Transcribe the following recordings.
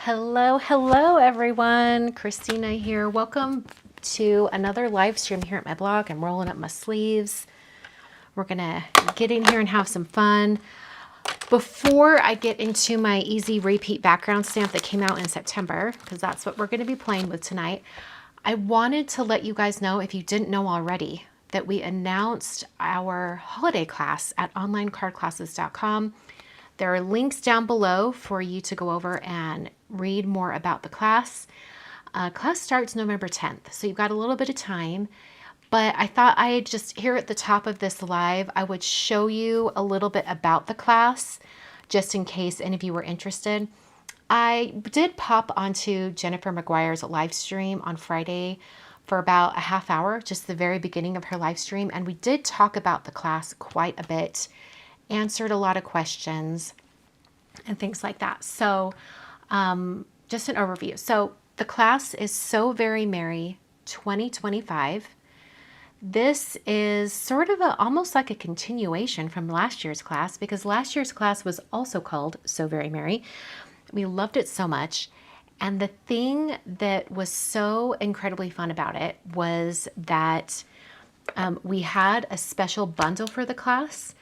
Hello everyone. Christina here. Welcome to another live stream here at my blog. I'm rolling up my sleeves. We're gonna get in here and have some fun. Before I get into my easy repeat background stamp that came out in September, because that's what we're gonna be playing with tonight, I wanted to let you guys know, if you didn't know already, that we announced our holiday class at onlinecardclasses.com. There are links down below for you to go over and read more about the class. Class starts November 10th, so you've got a little bit of time, but I thought I'd just, here at the top of this live, I would show you a little bit about the class, just in case any of you were interested. I did pop onto Jennifer McGuire's live stream on Friday for about a half hour, just the very beginning of her live stream, and we did talk about the class quite a bit, answered a lot of questions and things like that. So just an overview. So the class is So Very Merry 2025. This is sort of almost like a continuation from last year's class, because last year's class was also called So Very Merry. We loved it so much. And the thing that was so incredibly fun about it was that we had a special bundle for the class,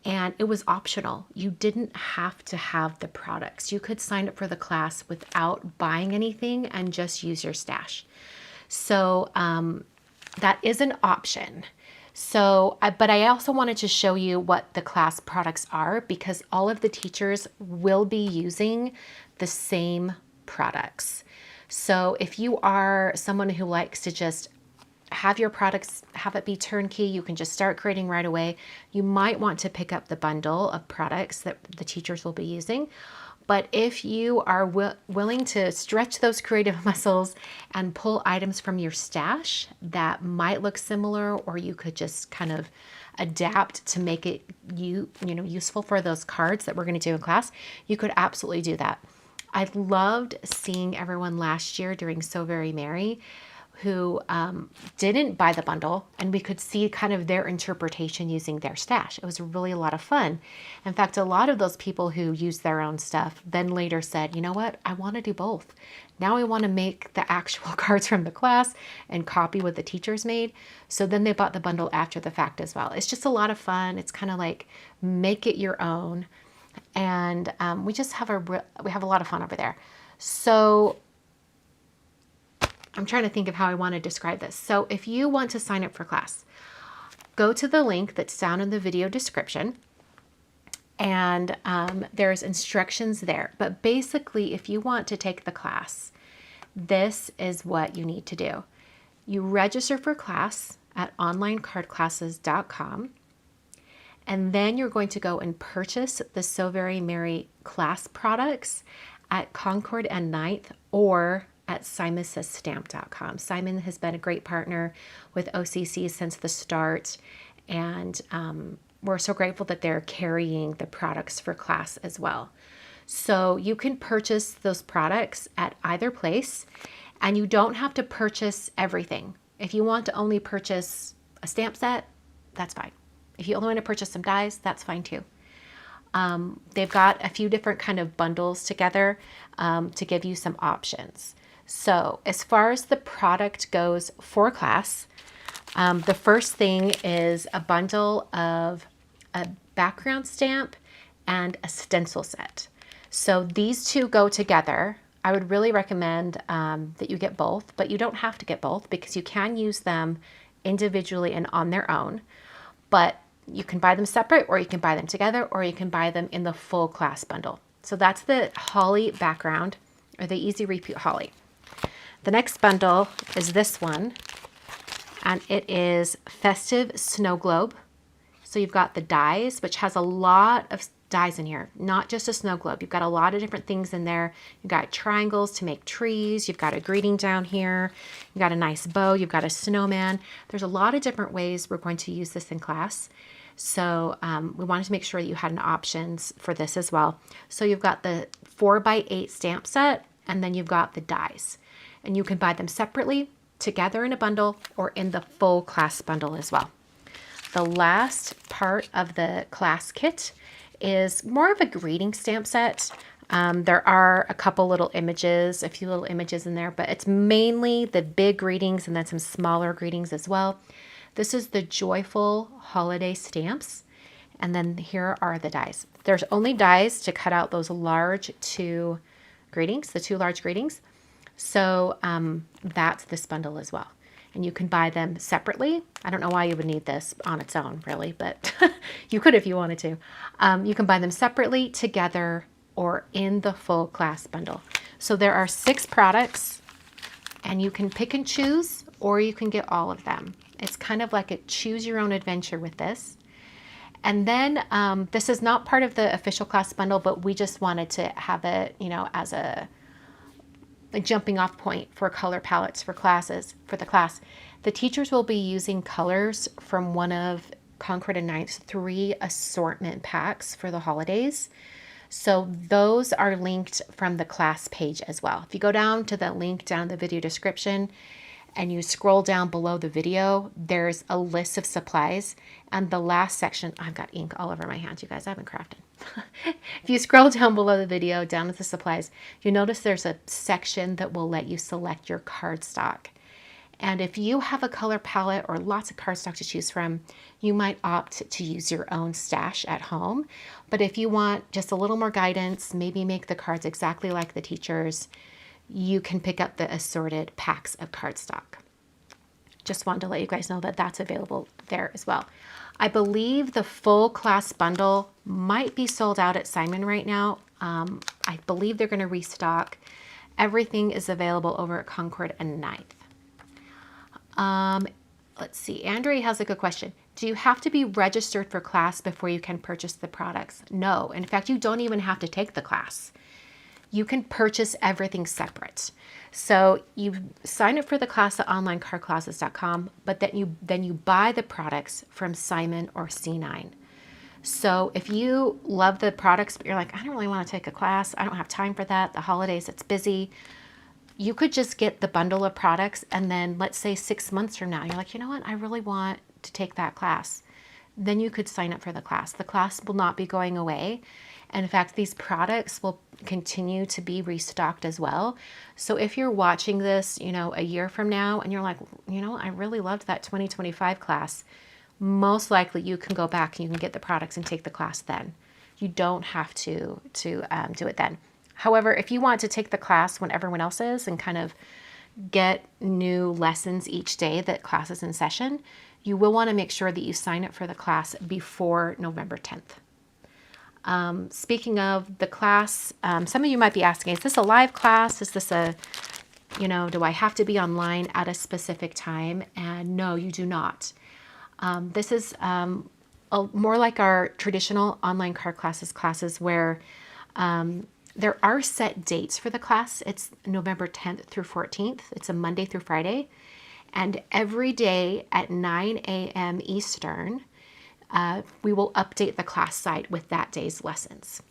and it was optional. You didn't have to have the products. You could sign up for the class without buying anything and just use your stash. So that is an option. So, but I also wanted to show you what the class products are, because all of the teachers will be using the same products. So if you are someone who likes to just have your products, have it be turnkey, you can just start creating right away, you might want to pick up the bundle of products that the teachers will be using. But if you are willing to stretch those creative muscles and pull items from your stash that might look similar, or you could just kind of adapt to make it useful for those cards that we're going to do in class, you could absolutely do that. I loved seeing everyone last year during So Very Merry who didn't buy the bundle, and we could see kind of their interpretation using their stash. It was really a lot of fun. In fact, a lot of those people who used their own stuff then later said, you know what, I want to do both. Now I want to make the actual cards from the class and copy what the teachers made. So then they bought the bundle after the fact as well. It's just a lot of fun. It's kind of like make it your own. And we just have a lot of fun over there. So I'm trying to think of how I want to describe this. So if you want to sign up for class, go to the link that's down in the video description, and there's instructions there. But basically, if you want to take the class, this is what you need to do. You register for class at onlinecardclasses.com, and then you're going to go and purchase the So Very Merry class products at Concord and 9th or at SimonsSaysStamp.com. Simon has been a great partner with OCC since the start, and we're so grateful that they're carrying the products for class as well. So you can purchase those products at either place, and you don't have to purchase everything. If you want to only purchase a stamp set, that's fine. If you only want to purchase some dies, that's fine too. They've got a few different kind of bundles together to give you some options. So as far as the product goes for class, the first thing is a bundle of a background stamp and a stencil set. So these two go together. I would really recommend that you get both, but you don't have to get both, because you can use them individually and on their own. But you can buy them separate, or you can buy them together, or you can buy them in the full class bundle. So that's the holly background, or the Easy Repeat Holly. The next bundle is this one, and it is Festive Snow Globe. So you've got the dies, which has a lot of dies in here, not just a snow globe. You've got a lot of different things in there. You've got triangles to make trees. You've got a greeting down here. You've got a nice bow. You've got a snowman. There's a lot of different ways we're going to use this in class. So we wanted to make sure that you had an options for this as well. So you've got the 4x8 stamp set, and then you've got the dies. And you can buy them separately, together in a bundle, or in the full class bundle as well. The last part of the class kit is more of a greeting stamp set. There are a couple little images, a few little images in there, but it's mainly the big greetings and then some smaller greetings as well. This is the Joyful Holiday Stamps. And then here are the dies. There's only dies to cut out those large two greetings, the two large greetings. So that's this bundle as well. And you can buy them separately. I don't know why you would need this on its own, really, but you could if you wanted to. You can buy them separately, together, or in the full class bundle. So there are 6 products, and you can pick and choose, or you can get all of them. It's kind of like a choose your own adventure with this. And then this is not part of the official class bundle, but we just wanted to have it, you know, as a jumping off point for color palettes for classes, for the class. The teachers will be using colors from one of Concord and Ninth's 3 assortment packs for the holidays. So those are linked from the class page as well. If you go down to the link down in the video description and you scroll down below the video, there's a list of supplies. And the last section, I've got ink all over my hands, you guys, I've been crafting. If you scroll down below the video, down at the supplies, you'll notice there's a section that will let you select your cardstock. And if you have a color palette or lots of cardstock to choose from, you might opt to use your own stash at home. But if you want just a little more guidance, maybe make the cards exactly like the teachers, you can pick up the assorted packs of cardstock. Just wanted to let you guys know that that's available there as well. I believe the full class bundle might be sold out at Simon right now. I believe they're going to restock. Everything is available over at Concord and Ninth. Let's see. Andre has a good question. Do you have to be registered for class before you can purchase the products? No. In fact, you don't even have to take the class. You can purchase everything separate. So you sign up for the class at onlinecardclasses.com, but then you buy the products from Simon or C9. So if you love the products, but you're like, I don't really want to take a class, I don't have time for that, the holidays, it's busy, you could just get the bundle of products, and then let's say 6 months from now, you're like, you know what, I really want to take that class. Then you could sign up for the class. The class will not be going away. And in fact, these products will continue to be restocked as well. So if you're watching this, you know, a year from now and you're like, you know, I really loved that 2025 class, most likely you can go back and you can get the products and take the class then. You don't have to do it then. However, if you want to take the class when everyone else is and kind of get new lessons each day that class is in session, you will want to make sure that you sign up for the class before November 10th. Speaking of the class, some of you might be asking, is this a live class? Is this a, you know, do I have to be online at a specific time? And no, you do not. This is more like our traditional online card classes where there are set dates for the class. It's November 10th through 14th. It's a Monday through Friday. And every day at 9 a.m. Eastern, we will update the class site with that day's lessons.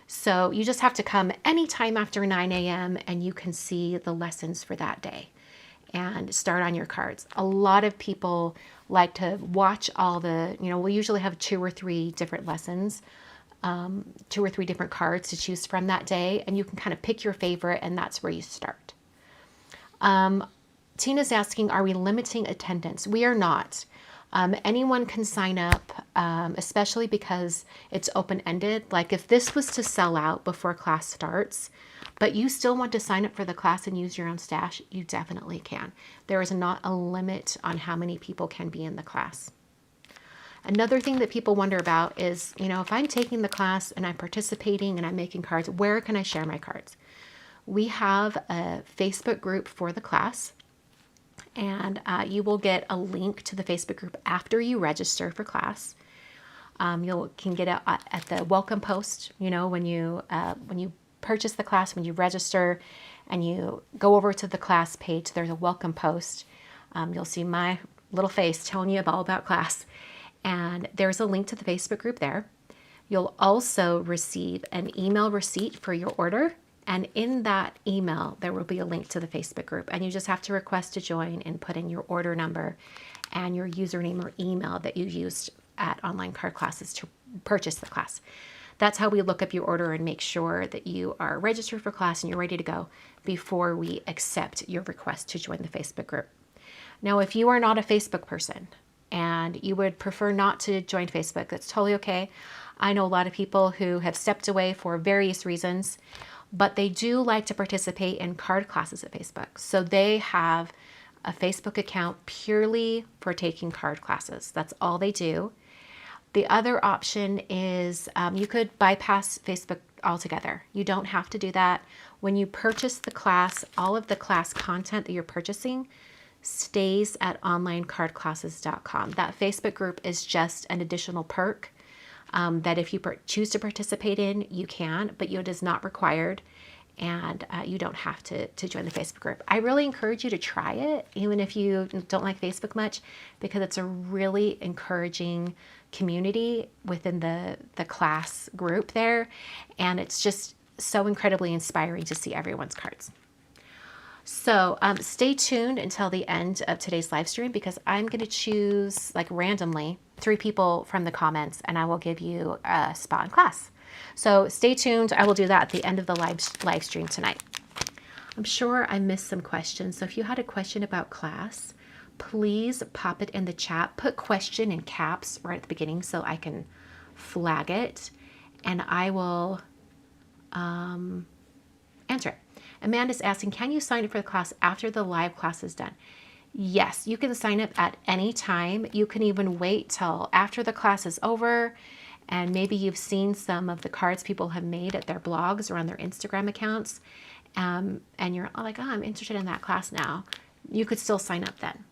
So you just have to come anytime after 9 a.m. and you can see the lessons for that day and start on your cards. A lot of people like to watch all the, you know, we usually have 2 or 3 different lessons, 2 or 3 different cards to choose from that day, and you can kind of pick your favorite, and that's where you start. Tina's asking, are we limiting attendance? We are not. Anyone can sign up, especially because it's open-ended. Like if this was to sell out before class starts, but you still want to sign up for the class and use your own stash, you definitely can. There is not a limit on how many people can be in the class. Another thing that people wonder about is, you know, if I'm taking the class and I'm participating and I'm making cards, where can I share my cards? We have a Facebook group for the class. And you will get a link to the Facebook group after you register for class. You can get it at the welcome post, you know, when you purchase the class, when you register and you go over to the class page, there's a welcome post. You'll see my little face telling you all about class. And there's a link to the Facebook group there. You'll also receive an email receipt for your order. And in that email, there will be a link to the Facebook group. And you just have to request to join and put in your order number and your username or email that you used at Online Card Classes to purchase the class. That's how we look up your order and make sure that you are registered for class and you're ready to go before we accept your request to join the Facebook group. Now, if you are not a Facebook person and you would prefer not to join Facebook, that's totally okay. I know a lot of people who have stepped away for various reasons, but they do like to participate in card classes at Facebook. So they have a Facebook account purely for taking card classes. That's all they do. The other option is you could bypass Facebook altogether. You don't have to do that. When you purchase the class, all of the class content that you're purchasing stays at onlinecardclasses.com. That Facebook group is just an additional perk that if you choose to participate in, you can, but it is not required. And you don't have to join the Facebook group. I really encourage you to try it, even if you don't like Facebook much, because it's a really encouraging community within the class group there. And it's just so incredibly inspiring to see everyone's cards. So stay tuned until the end of today's live stream, because I'm going to choose like randomly 3 people from the comments and I will give you a spot in class. So stay tuned. I will do that at the end of the live stream tonight. I'm sure I missed some questions. So if you had a question about class, please pop it in the chat. Put question in caps right at the beginning so I can flag it and I will answer it. Amanda's asking, can you sign up for the class after the live class is done? Yes, you can sign up at any time. You can even wait till after the class is over. And maybe you've seen some of the cards people have made at their blogs or on their Instagram accounts. And you're like, oh, I'm interested in that class now. You could still sign up then.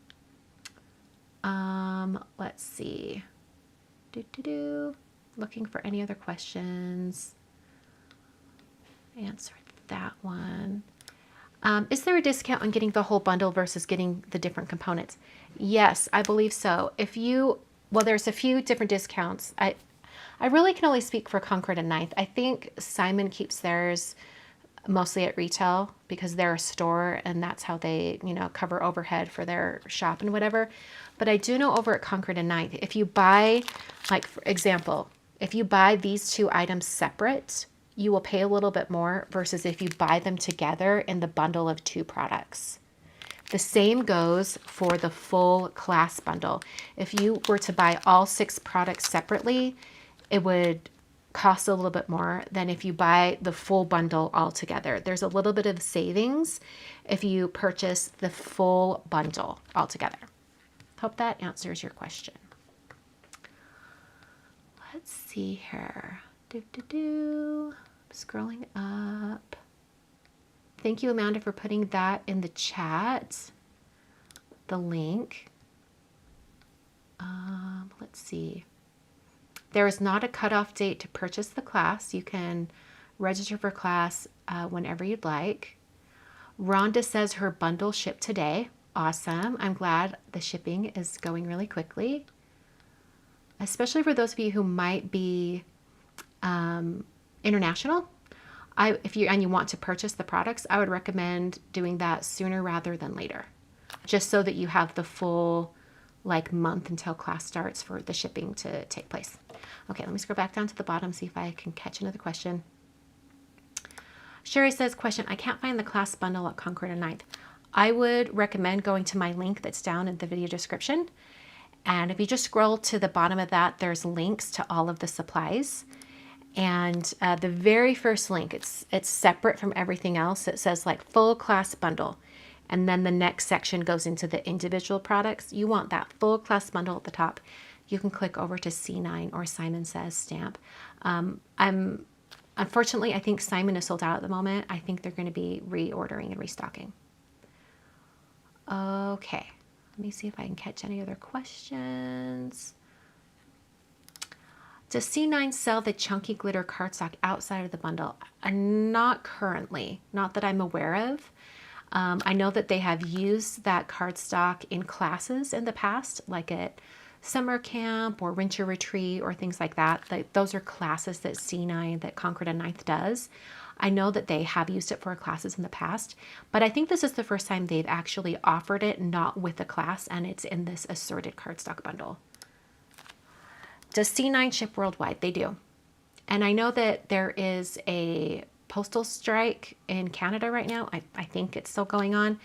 Let's see. Looking for any other questions. Answered that one. Is there a discount on getting the whole bundle versus getting the different components? Yes, I believe so. Well, there's a few different discounts. I really can only speak for Concord and Ninth. I think Simon keeps theirs mostly at retail because they're a store and that's how they, cover overhead for their shop and whatever. But I do know over at Concord and Ninth, if you buy, like for example, if you buy these 2 items separate, you will pay a little bit more versus if you buy them together in the bundle of 2 products. The same goes for the full class bundle. If you were to buy all 6 products separately, it would cost a little bit more than if you buy the full bundle all together. There's a little bit of savings if you purchase the full bundle all together. Hope that answers your question. Let's see here. Scrolling up. Thank you, Amanda, for putting that in the chat. The link. Let's see. There is not a cutoff date to purchase the class. You can register for class whenever you'd like. Rhonda says her bundle shipped today. Awesome. I'm glad the shipping is going really quickly, especially for those of you who might be international. If you want to purchase the products, I would recommend doing that sooner rather than later, just so that you have the full month until class starts for the shipping to take place. Okay, let me scroll back down to the bottom, see if I can catch another question. Sherry says, question, I can't find the class bundle at Concord and Ninth. I would recommend going to my link that's down in the video description. And if you just scroll to the bottom of that, there's links to all of the supplies. And the very first link, it's separate from everything else. It says full class bundle. And then the next section goes into the individual products. You want that full class bundle at the top. You can click over to C9 or Simon Says stamp. Unfortunately, I think Simon is sold out at the moment. I think they're going to be reordering and restocking. Okay, let me see if I can catch any other questions. Does C9 sell the chunky glitter cardstock outside of the bundle? Not currently, not that I'm aware of. I know that they have used that cardstock in classes in the past, like at summer camp or winter retreat or things like that. Those are classes that C9, that Concord and Ninth does. I know that they have used it for classes in the past, but I think this is the first time they've actually offered it not with a class, and it's in this assorted cardstock bundle. Does C9 ship worldwide? They do. And I know that there is a postal strike in Canada right now. I think it's still going on.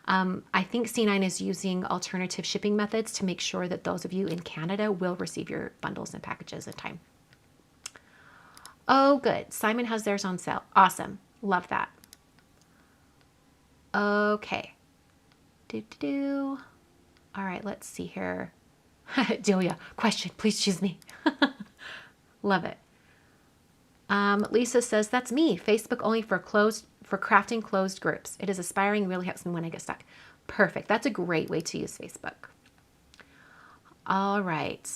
I think C9 is using alternative shipping methods to make sure that those of you in Canada will receive your bundles and packages in time. Oh, good. Simon has theirs on sale. Awesome. Love that. Okay. All right, let's see here. Delia, question, please choose me. Love it. Lisa says, that's me. Facebook only for crafting closed groups. It is aspiring, really helps me when I get stuck. Perfect. That's a great way to use Facebook. All right.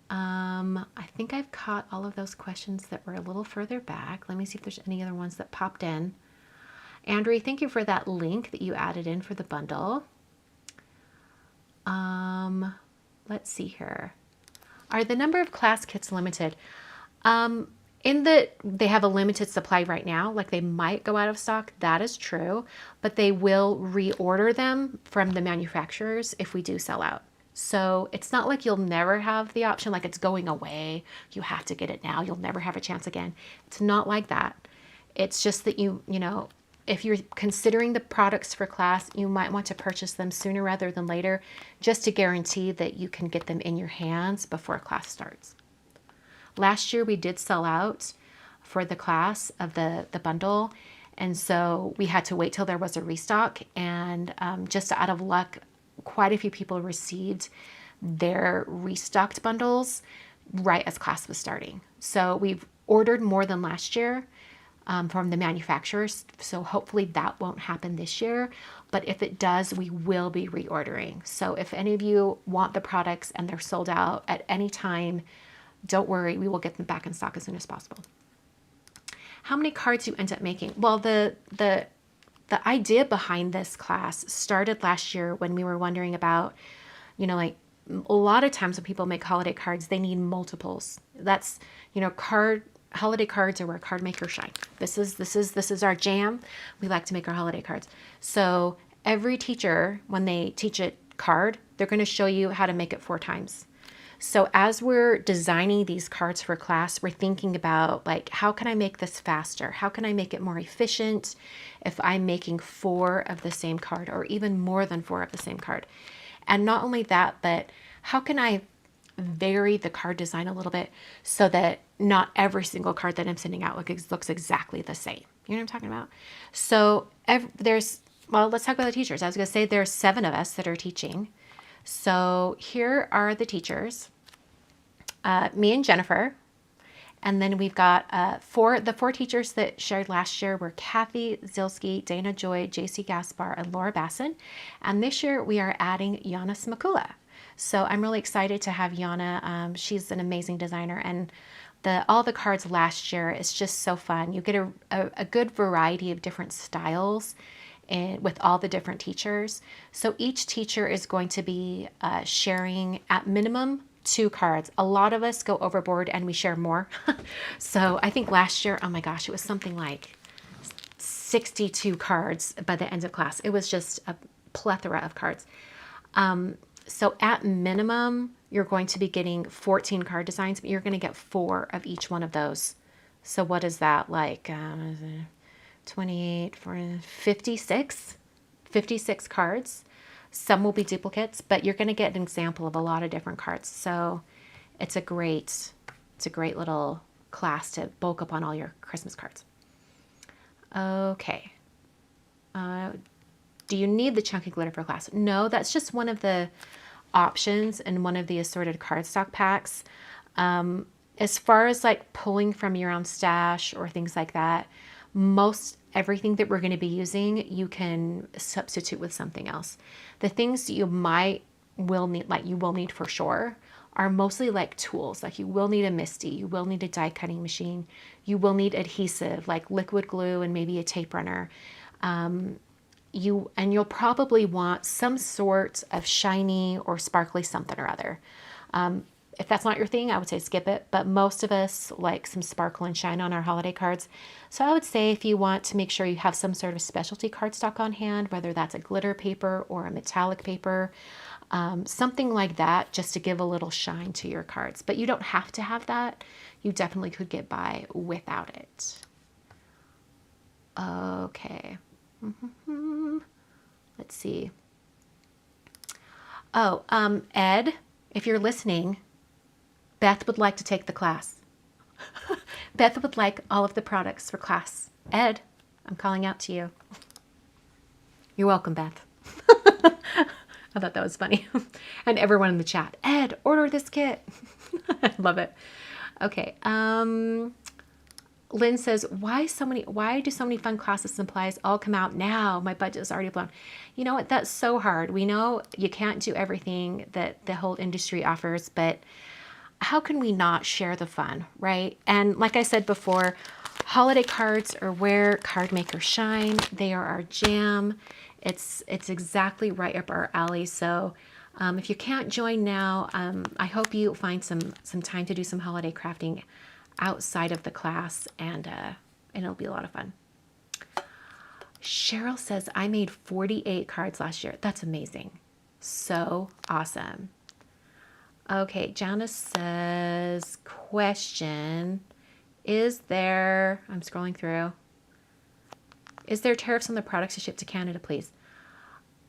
I think I've caught all of those questions that were a little further back. Let me see if there's any other ones that popped in. Andrea, thank you for that link that you added in for the bundle. Let's see here. Are the number of class kits limited? In that they have a limited supply right now, like they might go out of stock, that is true, but they will reorder them from the manufacturers if we do sell out. So it's not like you'll never have the option, like it's going away, you have to get it now, you'll never have a chance again. It's not like that. It's just that you know, if you're considering the products for class, you might want to purchase them sooner rather than later, just to guarantee that you can get them in your hands before class starts. Last year we did sell out for the class of the bundle, and so we had to wait till there was a restock, and just out of luck, quite a few people received their restocked bundles right as class was starting. So we've ordered more than last year from the manufacturers, so hopefully that won't happen this year, but if it does, we will be reordering. So if any of you want the products and they're sold out at any time, don't worry, we will get them back in stock as soon as possible. How many cards do you end up making? Well, the idea behind this class started last year when we were wondering about, you know, like a lot of times when people make holiday cards, they need multiples. That's, you know, holiday cards are where card makers shine. This is our jam. We like to make our holiday cards. So every teacher, when they teach a card, they're going to show you how to make it 4 times. So as we're designing these cards for class, we're thinking about, like, how can I make this faster? How can I make it more efficient if I'm making 4 of the same card, or even more than 4 of the same card? And not only that, but how can I vary the card design a little bit so that not every single card that I'm sending out looks exactly the same? You know what I'm talking about? So well, let's talk about the teachers. I was going to say there's 7 of us that are teaching. So here are the teachers, me and Jennifer, and then we've got the 4 teachers that shared last year were Kathy Zilski, Dana Joy, JC Gaspar, and Laura Basson. And this year we are adding Yana Smakula. So I'm really excited to have Yana. She's an amazing designer, and all the cards last year is just so fun. You get a good variety of different styles with all the different teachers. So each teacher is going to be sharing at minimum 2 cards. A lot of us go overboard and we share more. So I think last year, oh my gosh, it was something like 62 cards by the end of class. It was just a plethora of cards. So at minimum, you're going to be getting 14 card designs, but you're going to get 4 of each one of those. So what is that, like 28 for 56 cards. Some will be duplicates, but you're going to get an example of a lot of different cards. So it's a great little class to bulk up on all your Christmas cards. Okay. Do you need the chunky glitter for class? No, that's just one of the options in one of the assorted cardstock packs. As far as like pulling from your own stash or things like that, most everything that we're going to be using, you can substitute with something else. The things you will need for sure, are mostly like tools. Like you will need a MISTI, you will need a die cutting machine, you will need adhesive like liquid glue and maybe a tape runner. You'll probably want some sort of shiny or sparkly something or other. If that's not your thing, I would say skip it, but most of us like some sparkle and shine on our holiday cards. So I would say if you want to make sure you have some sort of specialty cardstock on hand, whether that's a glitter paper or a metallic paper, Something like that, just to give a little shine to your cards. But you don't have to have that. You definitely could get by without it. Okay. Let's see. Oh, Ed, if you're listening, Beth would like to take the class. Beth would like all of the products for class. Ed, I'm calling out to you. You're welcome, Beth. I thought that was funny. And everyone in the chat, Ed, order this kit. I love it. Okay. Lynn says, why do so many fun classes supplies all come out now? My budget is already blown. You know what? That's so hard. We know you can't do everything that the whole industry offers, but how can we not share the fun, right? And like I said before, holiday cards are where card makers shine. They are our jam. It's exactly right up our alley. So if you can't join now, I hope you find some time to do some holiday crafting outside of the class, and it'll be a lot of fun. Cheryl says, I made 48 cards last year. That's amazing. So awesome. Okay, Janice says, question, I'm scrolling through, is there tariffs on the products you ship to Canada, please?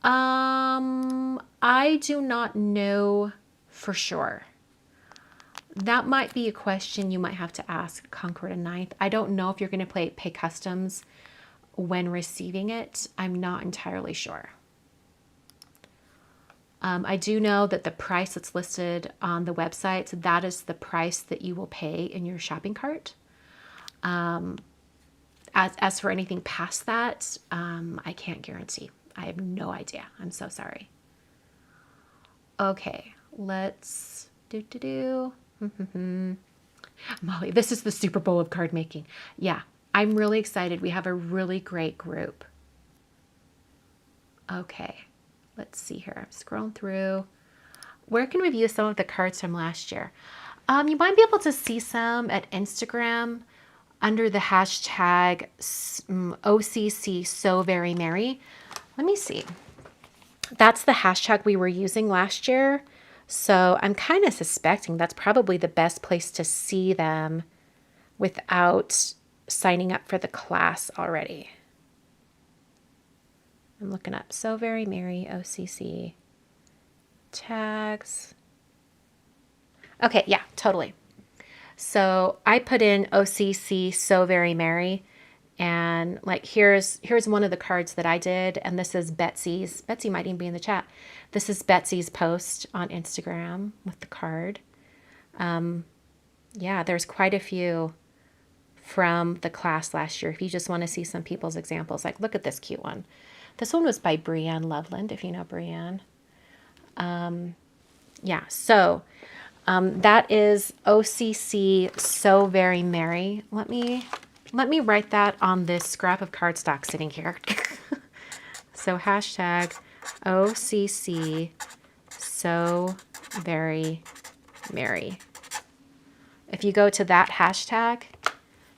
I do not know for sure. That might be a question you might have to ask Concord and Ninth. I don't know if you're going to pay customs when receiving it. I'm not entirely sure. I do know that the price that's listed on the website, so that is the price that you will pay in your shopping cart. As for anything past that, I can't guarantee. I have no idea. I'm so sorry. Okay, let's Molly, this is the Super Bowl of card making. Yeah, I'm really excited. We have a really great group. Okay, let's see here. I'm scrolling through. Where can we view some of the cards from last year? You might be able to see some at Instagram under the hashtag OCC So Very Merry. Let me see. That's the hashtag we were using last year. So I'm kind of suspecting that's probably the best place to see them without signing up for the class already. I'm looking up So Very Merry OCC tags. Okay, yeah, totally. So I put in OCC So Very Merry, and like here's one of the cards that I did, and this is Betsy's. Betsy might even be in the chat. This is Betsy's post on Instagram with the card. Yeah, there's quite a few from the class last year. If you just want to see some people's examples, like look at this cute one. This one was by Brianne Loveland, if you know Brianne. Yeah, so that is OCC So Very Merry. Let me write that on this scrap of cardstock sitting here. So hashtag OCC So Very Merry. If you go to that hashtag,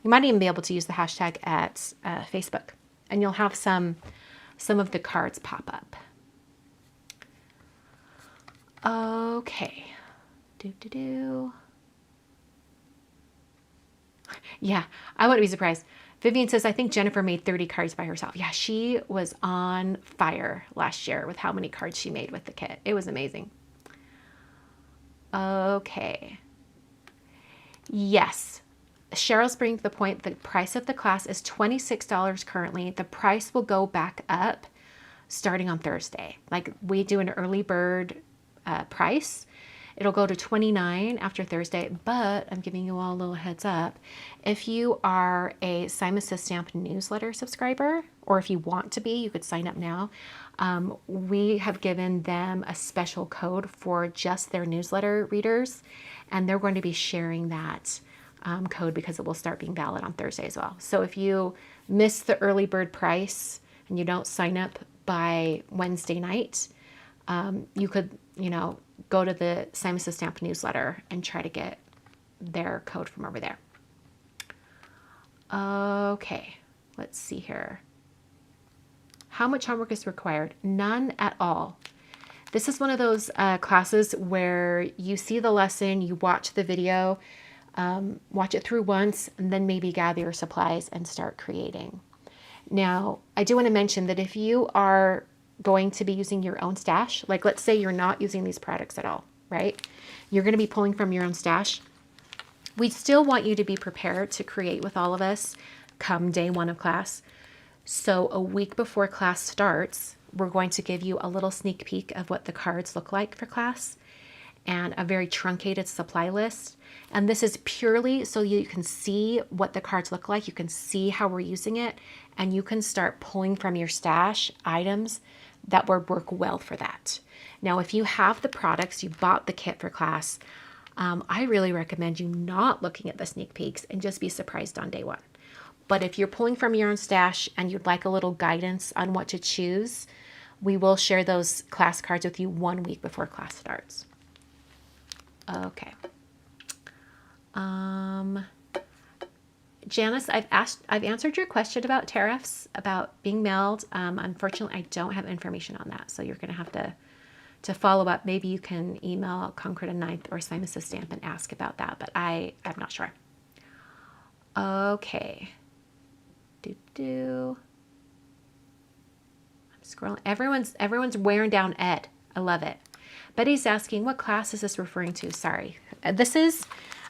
you might even be able to use the hashtag at Facebook, and you'll have some of the cards pop up. Okay. Yeah, I wouldn't be surprised. Vivian says, I think Jennifer made 30 cards by herself. Yeah, she was on fire last year with how many cards she made with the kit. It was amazing. Okay. Yes. Cheryl's bringing to the point, the price of the class is $26 currently. The price will go back up starting on Thursday. Like we do an early bird price. It'll go to $29 after Thursday, but I'm giving you all a little heads up. If you are a Simon Says Stamp newsletter subscriber, or if you want to be, you could sign up now. We have given them a special code for just their newsletter readers, and they're going to be sharing that code because it will start being valid on Thursday as well. So if you miss the early bird price and you don't sign up by Wednesday night, you could, go to the Simon Says Stamp newsletter and try to get their code from over there. Okay, let's see here. How much homework is required? None at all. This is one of those classes where you see the lesson, you watch the video, watch it through once, and then maybe gather your supplies and start creating. Now, I do want to mention that if you are going to be using your own stash, like let's say you're not using these products at all, right? You're going to be pulling from your own stash. We still want you to be prepared to create with all of us come day one of class. So a week before class starts, we're going to give you a little sneak peek of what the cards look like for class and a very truncated supply list. And this is purely so you can see what the cards look like. You can see how we're using it, and you can start pulling from your stash items that would work well for that. Now, if you have the products, you bought the kit for class, I really recommend you not looking at the sneak peeks and just be surprised on day one. But if you're pulling from your own stash and you'd like a little guidance on what to choose, we will share those class cards with you 1 week before class starts. Okay. Janice, I've answered your question about tariffs, about being mailed. Unfortunately, I don't have information on that, so you're going to have to follow up. Maybe you can email Concord and Ninth or Simon's Stamp and ask about that, but I'm not sure. Okay. I'm scrolling. Everyone's wearing down Ed. I love it. Betty's asking, what class is this referring to? Sorry. This is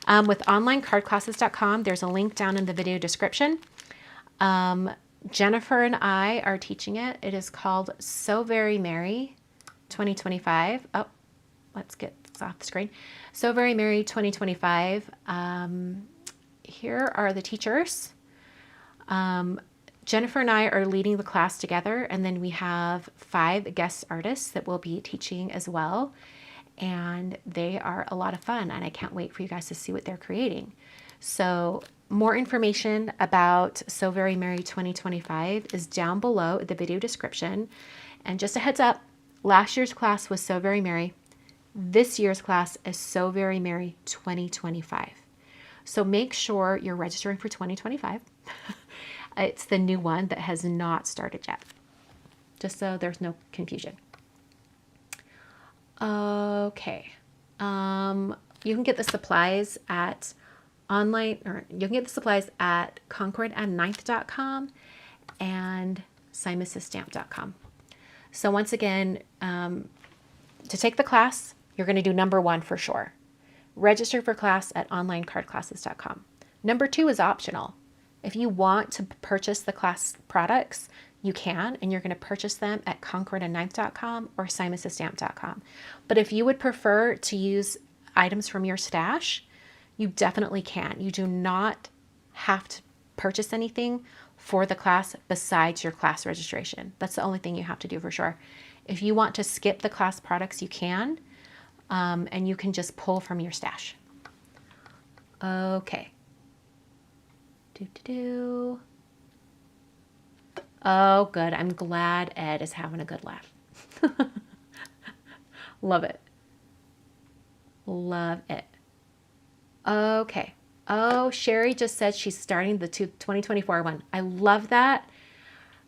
with onlinecardclasses.com. There's a link down in the video description. Jennifer and I are teaching it. It is called So Very Merry 2025. Oh, let's get this off the screen. So Very Merry 2025. Here are the teachers. Jennifer and I are leading the class together, and then we have 5 guest artists that will be teaching as well, and they are a lot of fun, and I can't wait for you guys to see what they're creating. So more information about So Very Merry 2025 is down below in the video description. And just a heads up, last year's class was So Very Merry. This year's class is So Very Merry 2025. So make sure you're registering for 2025. It's the new one that has not started yet, just so there's no confusion. Okay. You can get the supplies at concordandninth.com and simonsystamp.com. So once again, to take the class, you're going to do number 1 for sure. Register for class at onlinecardclasses.com. Number 2 is optional. If you want to purchase the class products, you can, and you're going to purchase them at concordandninth.com or simonsystamp.com. But if you would prefer to use items from your stash, you definitely can. You do not have to purchase anything for the class besides your class registration. That's the only thing you have to do for sure. If you want to skip the class products, you can, and you can just pull from your stash. Okay. Oh, good. I'm glad Ed is having a good laugh. Love it. Love it. Okay. Oh, Sherry just said she's starting the 2024 one. I love that.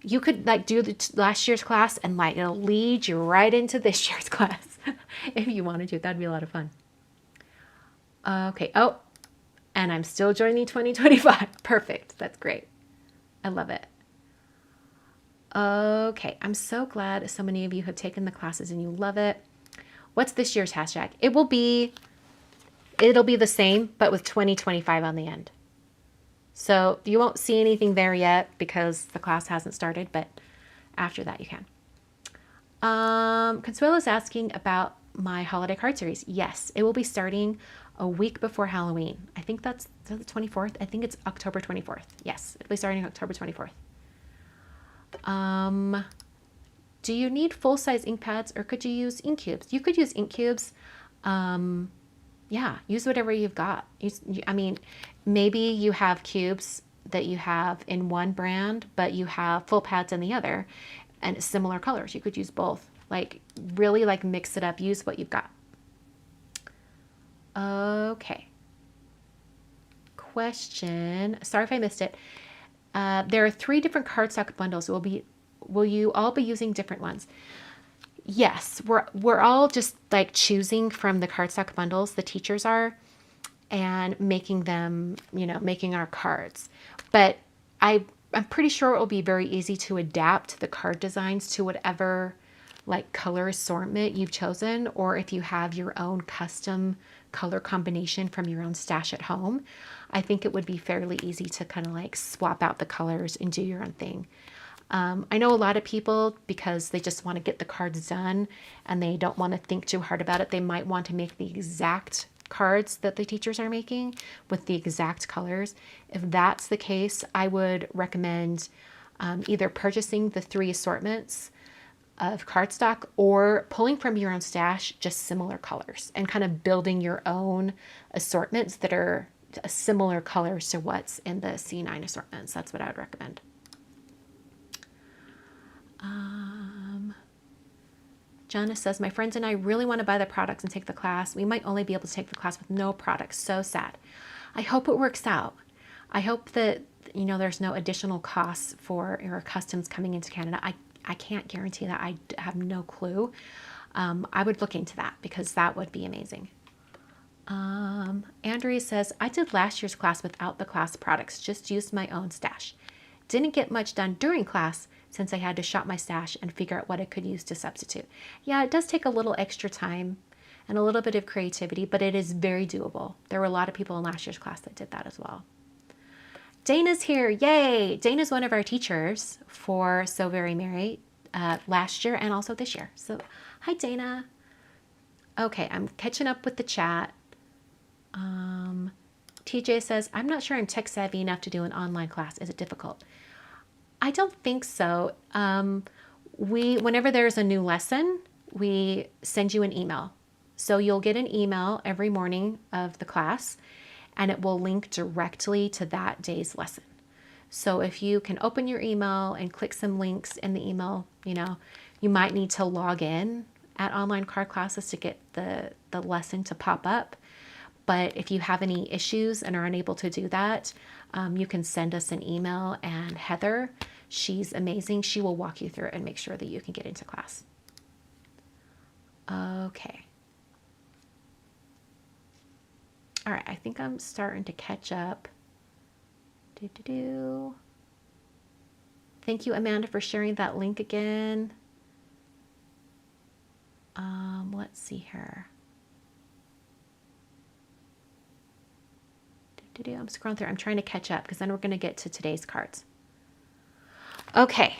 You could do the last year's class and it'll lead you right into this year's class if you wanted to. That'd be a lot of fun. Okay. Oh, and I'm still joining 2025. Perfect. That's great. I love it. Okay. I'm so glad so many of you have taken the classes and you love it. What's this year's hashtag? It'll be the same, but with 2025 on the end. So you won't see anything there yet because the class hasn't started, but after that you can. Consuela's asking about my holiday card series. Yes, it will be starting a week before Halloween. I think that's the 24th. I think it's October 24th. Yes, it'll be starting October 24th. Do you need full-size ink pads or could you use ink cubes? You could use ink cubes. Yeah, use whatever you've got. I mean, maybe you have cubes that you have in one brand, but you have full pads in the other and similar colors. You could use both. Really mix it up. Use what you've got. Okay. Question. Sorry if I missed it. There are 3 different cardstock bundles. Will you all be using different ones? yes, we're all just like choosing from the cardstock bundles, the teachers are, and making them, making our cards. But I'm pretty sure it will be very easy to adapt the card designs to whatever like color assortment you've chosen, or if you have your own custom color combination from your own stash at home, I think it would be fairly easy to kind of like swap out the colors and do your own thing. I know a lot of people, because they just want to get the cards done and they don't want to think too hard about it, they might want to make the exact cards that the teachers are making with the exact colors. If that's the case, I would recommend either purchasing the 3 assortments of cardstock or pulling from your own stash just similar colors and kind of building your own assortments that are similar colors to what's in the C9 assortments. That's what I would recommend. Jana says, my friends and I really want to buy the products and take the class. We might only be able to take the class with no products. So sad. I hope it works out. I hope that, there's no additional costs for your customs coming into Canada. I can't guarantee that. I have no clue. I would look into that because that would be amazing. Andrea says, I did last year's class without the class products, just used my own stash. Didn't get much done during class since I had to shop my stash and figure out what I could use to substitute. Yeah, it does take a little extra time and a little bit of creativity, but it is very doable. There were a lot of people in last year's class that did that as well. Dana's here. Yay! Dana's one of our teachers for So Very Merry last year and also this year. So, hi, Dana. Okay, I'm catching up with the chat. TJ says, I'm not sure I'm tech savvy enough to do an online class. Is it difficult? I don't think so. Whenever there's a new lesson, we send you an email. So you'll get an email every morning of the class, and it will link directly to that day's lesson. So if you can open your email and click some links in the email, you might need to log in at Online Card Classes to get the lesson to pop up. But if you have any issues and are unable to do that, you can send us an email, and Heather, she's amazing. She will walk you through it and make sure that you can get into class. Okay. All right, I think I'm starting to catch up. Thank you, Amanda, for sharing that link again. Let's see here. I'm scrolling through. I'm trying to catch up because then we're going to get to today's cards. Okay.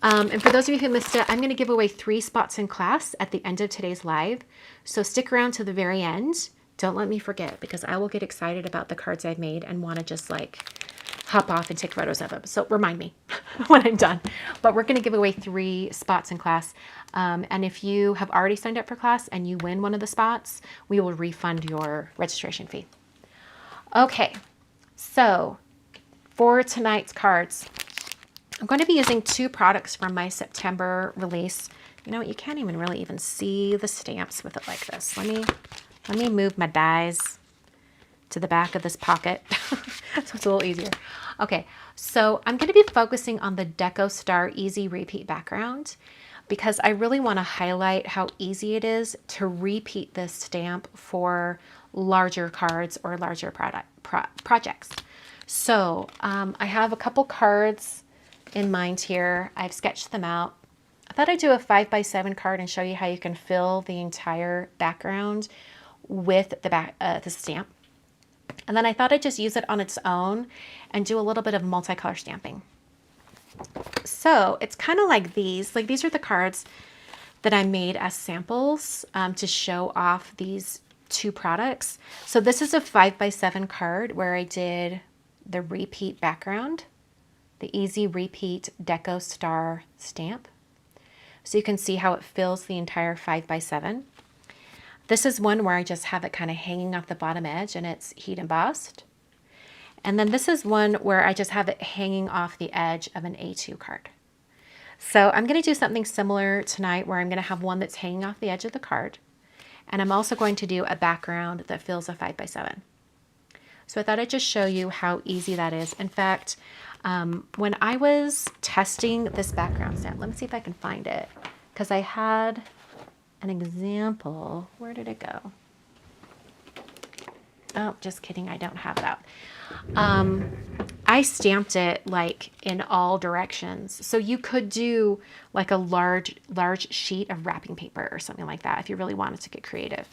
And for those of you who missed it, I'm going to give away 3 spots in class at the end of today's live. So stick around to the very end. Don't let me forget, because I will get excited about the cards I've made and want to just like hop off and take photos of them. So remind me when I'm done. But we're going to give away 3 spots in class. And if you have already signed up for class and you win one of the spots, we will refund your registration fee. Okay, so for tonight's cards, I'm going to be using 2 products from my September release. You know what? You can't even really see the stamps with it like this. Let me move my dies to the back of this pocket so it's a little easier. Okay, so I'm going to be focusing on the Deco Star Easy Repeat background because I really want to highlight how easy it is to repeat this stamp for larger cards or larger projects. So I have a couple cards in mind here. I've sketched them out. I thought I'd do a 5x7 card and show you how you can fill the entire background with the stamp. And then I thought I'd just use it on its own and do a little bit of multicolor stamping. So it's kind of like these. Like these are the cards that I made as samples to show off these 2 products. So this is a 5x7 card where I did the repeat background, the Easy Repeat Deco Star stamp. So you can see how it fills the entire 5x7. This is one where I just have it kind of hanging off the bottom edge and it's heat embossed. And then this is one where I just have it hanging off the edge of an A2 card. So I'm going to do something similar tonight where I'm going to have one that's hanging off the edge of the card. And I'm also going to do a background that fills a 5x7. So I thought I'd just show you how easy that is. In fact, when I was testing this background stamp, let me see if I can find it. because I had an example. Where did it go? Oh, just kidding. I don't have it out. I stamped it like in all directions. So you could do like a large sheet of wrapping paper or something like that if you really wanted to get creative.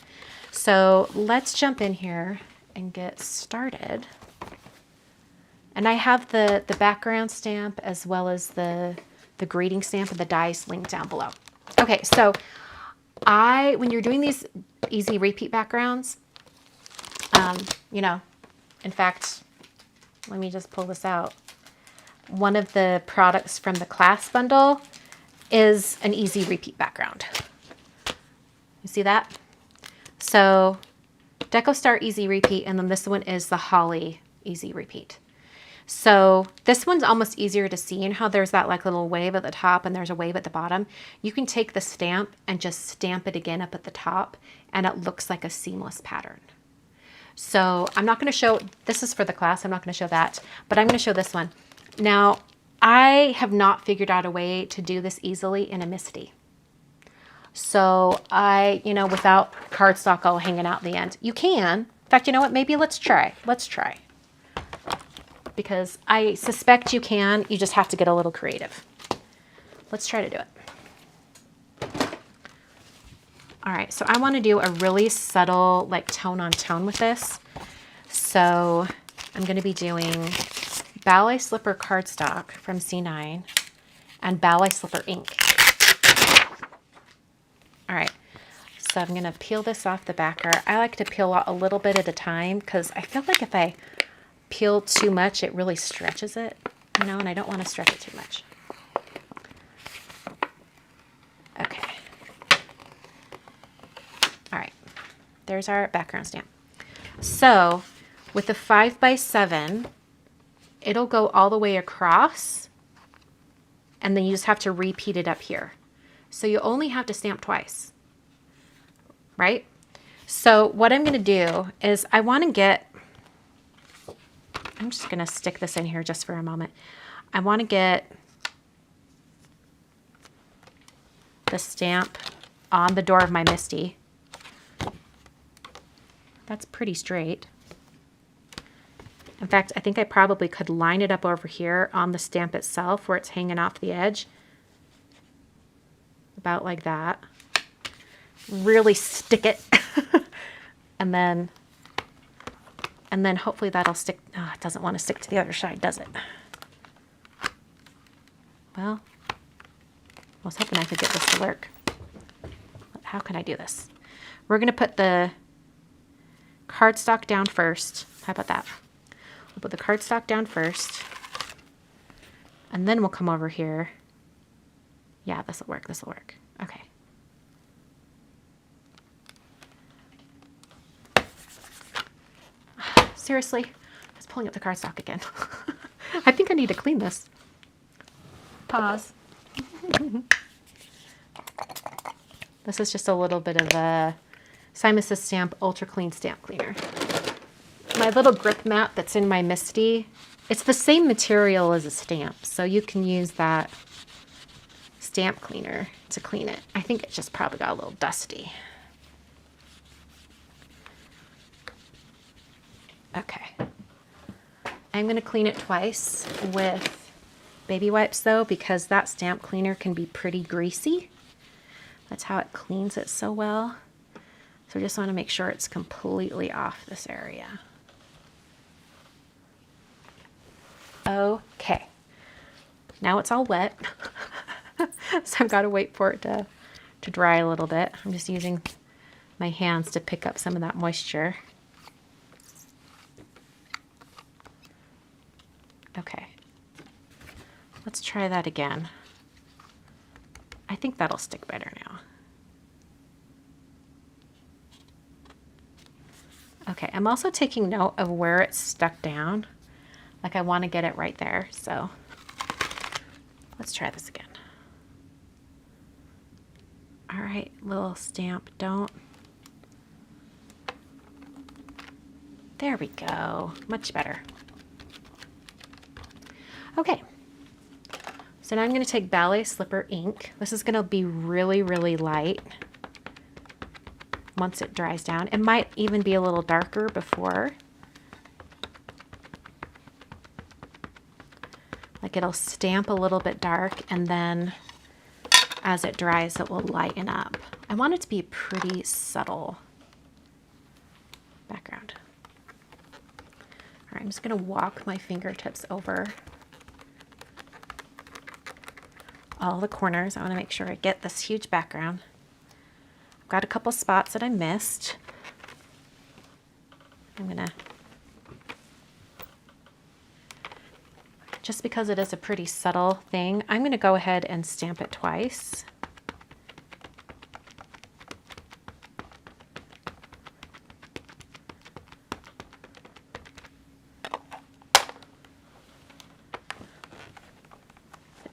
So let's jump in here and get started. And I have the background stamp as well as the greeting stamp and the dies linked down below. Okay, so when you're doing these easy repeat backgrounds, you know, in fact, let me just pull this out. One of the products from the class bundle is an easy repeat background. You see that? So DecoStar Easy Repeat, and then this one is the Holly Easy Repeat. So this one's almost easier to see, and how there's that like little wave at the top and there's a wave at the bottom. You can take the stamp and just stamp it again up at the top, and it looks like a seamless pattern. So I'm not going to show, this is for the class, I'm not going to show that, but I'm going to show this one. Now, I have not figured out a way to do this easily in a MISTI. So without cardstock all hanging out the end. You can. In fact, you know what? Maybe let's try. Let's try. Because I suspect you can. You just have to get a little creative. Let's try to do it. All right, so I want to do a really subtle, like tone on tone with this. So I'm going to be doing Ballet Slipper cardstock from C9 and Ballet Slipper ink. All right, so I'm going to peel this off the backer. I like to peel a little bit at a time because I feel like if I peel too much, it really stretches it, you know, and I don't want to stretch it too much. Okay. All right, there's our background stamp. So with the 5x7, it'll go all the way across, and then you just have to repeat it up here. So you only have to stamp twice, right? So what I'm going to do is I want to get, I'm just going to stick this in here just for a moment. I want to get the stamp on the door of my MISTI. That's pretty straight. In fact, I think I probably could line it up over here on the stamp itself where it's hanging off the edge. About like that. Really stick it. and then hopefully that'll stick. Oh, it doesn't want to stick to the other side, does it? Well, I was hoping I could get this to work. But how can I do this? We're going to put the cardstock down first. How about that? We'll put the cardstock down first. And then we'll come over here. Yeah, this will work. This will work. Okay. Seriously, I was pulling up the cardstock again. I think I need to clean this. Pause. This is just a little bit of a Simon Says Stamp Ultra Clean Stamp Cleaner. My little grip mat that's in my MISTI, it's the same material as a stamp, so you can use that stamp cleaner to clean it. I think it just probably got a little dusty. Okay. I'm going to clean it twice with baby wipes though, because that stamp cleaner can be pretty greasy. That's how it cleans it so well. So I just want to make sure it's completely off this area. Okay. Now it's all wet. So I've got to wait for it to dry a little bit. I'm just using my hands to pick up some of that moisture. Okay. Let's try that again. I think that'll stick better now. Okay, I'm also taking note of where it's stuck down. Like I want to get it right there, so let's try this again. All right, little stamp, don't. There we go, much better. Okay, So now I'm going to take Ballet Slipper ink. This is going to be really, really light once it dries down. It might even be a little darker before. Like it'll stamp a little bit dark, and then as it dries, it will lighten up. I want it to be a pretty subtle background. All right, I'm just going to walk my fingertips over all the corners. I want to make sure I get this huge background. I've got a couple spots that I missed. I'm going to, just because it is a pretty subtle thing, I'm going to go ahead and stamp it twice.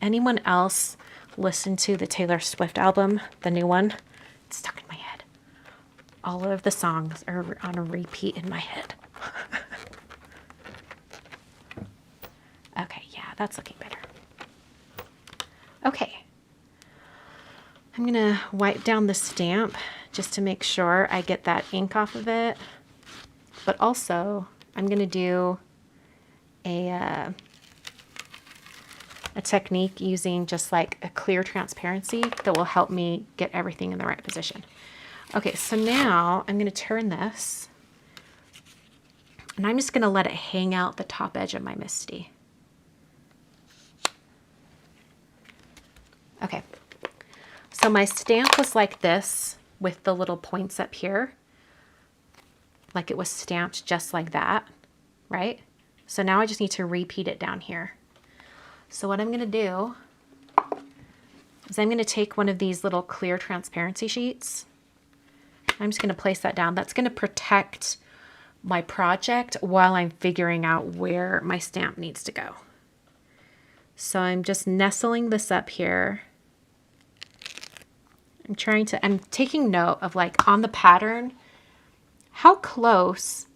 Anyone else listen to the Taylor Swift album, the new one? It's stuck in my head. All of the songs are on a repeat in my head. Okay, yeah, that's looking better. Okay. I'm gonna wipe down the stamp just to make sure I get that ink off of it. But also, I'm gonna do a technique using just like a clear transparency that will help me get everything in the right position. Okay, so now I'm going to turn this, and I'm just going to let it hang out the top edge of my MISTI. Okay, so my stamp was like this with the little points up here, like it was stamped just like that, right? So now I just need to repeat it down here. So what I'm going to do is I'm going to take one of these little clear transparency sheets. I'm just going to place that down. That's going to protect my project while I'm figuring out where my stamp needs to go. So I'm just nestling this up here. I'm taking note of, like, on the pattern, how close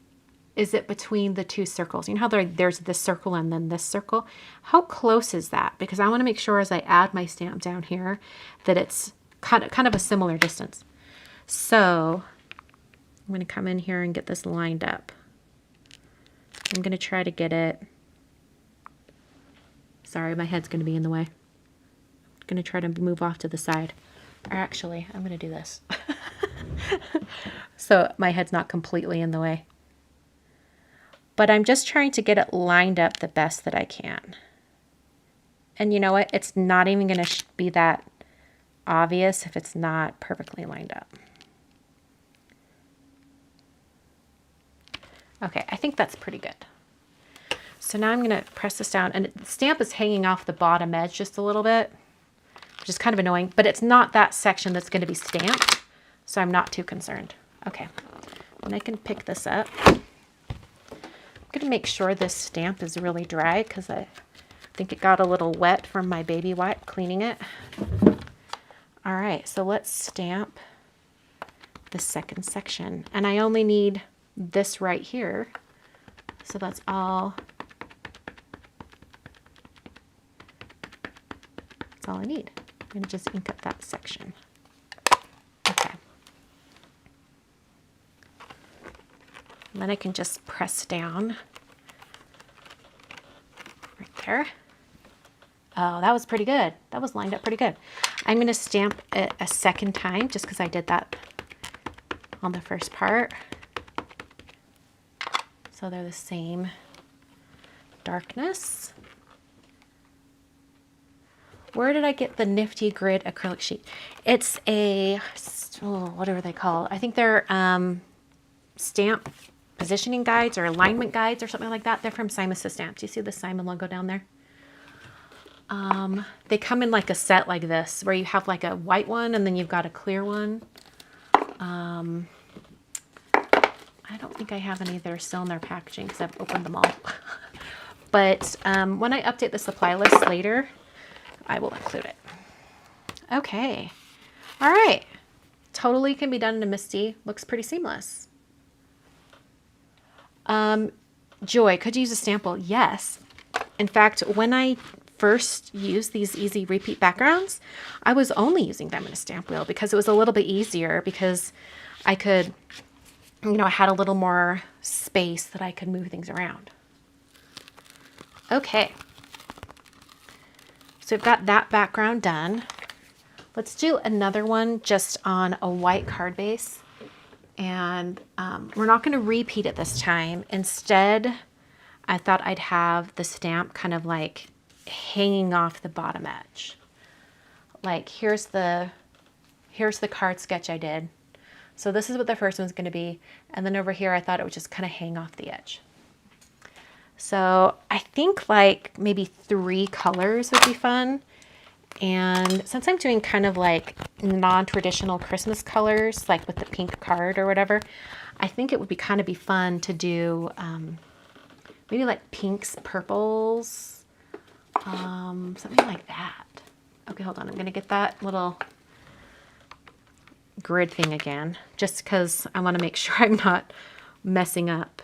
is it between the two circles? You know how there's this circle and then this circle? How close is that? Because I want to make sure as I add my stamp down here that it's kind of a similar distance. So I'm going to come in here and get this lined up. I'm going to try to get it. Sorry, my head's going to be in the way. I'm going to try to move off to the side. Or actually, I'm going to do this. So my head's not completely in the way. But I'm just trying to get it lined up the best that I can. And you know what? It's not even going to be that obvious if it's not perfectly lined up. Okay, I think that's pretty good. So now I'm going to press this down, and the stamp is hanging off the bottom edge just a little bit, which is kind of annoying, but it's not that section that's going to be stamped, so I'm not too concerned. Okay, and I can pick this up. I'm going to make sure this stamp is really dry because I think it got a little wet from my baby wipe cleaning it. All right, so let's stamp the second section. And I only need this right here. So that's all. That's all I need. I'm going to just ink up that section. Okay. And then I can just press down right there. Oh, that was pretty good. That was lined up pretty good. I'm going to stamp it a second time just because I did that on the first part. So they're the same darkness. Where did I get the Nifty Grid acrylic sheet? It's a, whatever they call it. I think they're stamp positioning guides or alignment guides or something like that. They're from Simon Says Stamps. You see the Simon logo down there? They come in like a set like this where you have like a white one and then you've got a clear one. I don't think I have any that are still in their packaging because I've opened them all. But when I update the supply list later, I will include it. Okay. All right. Totally can be done in a MISTI. Looks pretty seamless. Joy, could you use a sample? Yes. In fact, when I first used these easy repeat backgrounds, I was only using them in a stamp wheel because it was a little bit easier, because I could, you know, I had a little more space that I could move things around. Okay. So we've got that background done. Let's do another one just on a white card base. And we're not going to repeat it this time. Instead, I thought I'd have the stamp kind of like hanging off the bottom edge. Like here's the card sketch I did. So this is what the first one's going to be. And then over here, I thought it would just kind of hang off the edge. So I think like maybe 3 colors would be fun. And since I'm doing kind of like non-traditional Christmas colors, like with the pink card or whatever, I think it would be kind of be fun to do maybe like pinks, purples, something like that. Okay, hold on. I'm going to get that little grid thing again, just because I want to make sure I'm not messing up,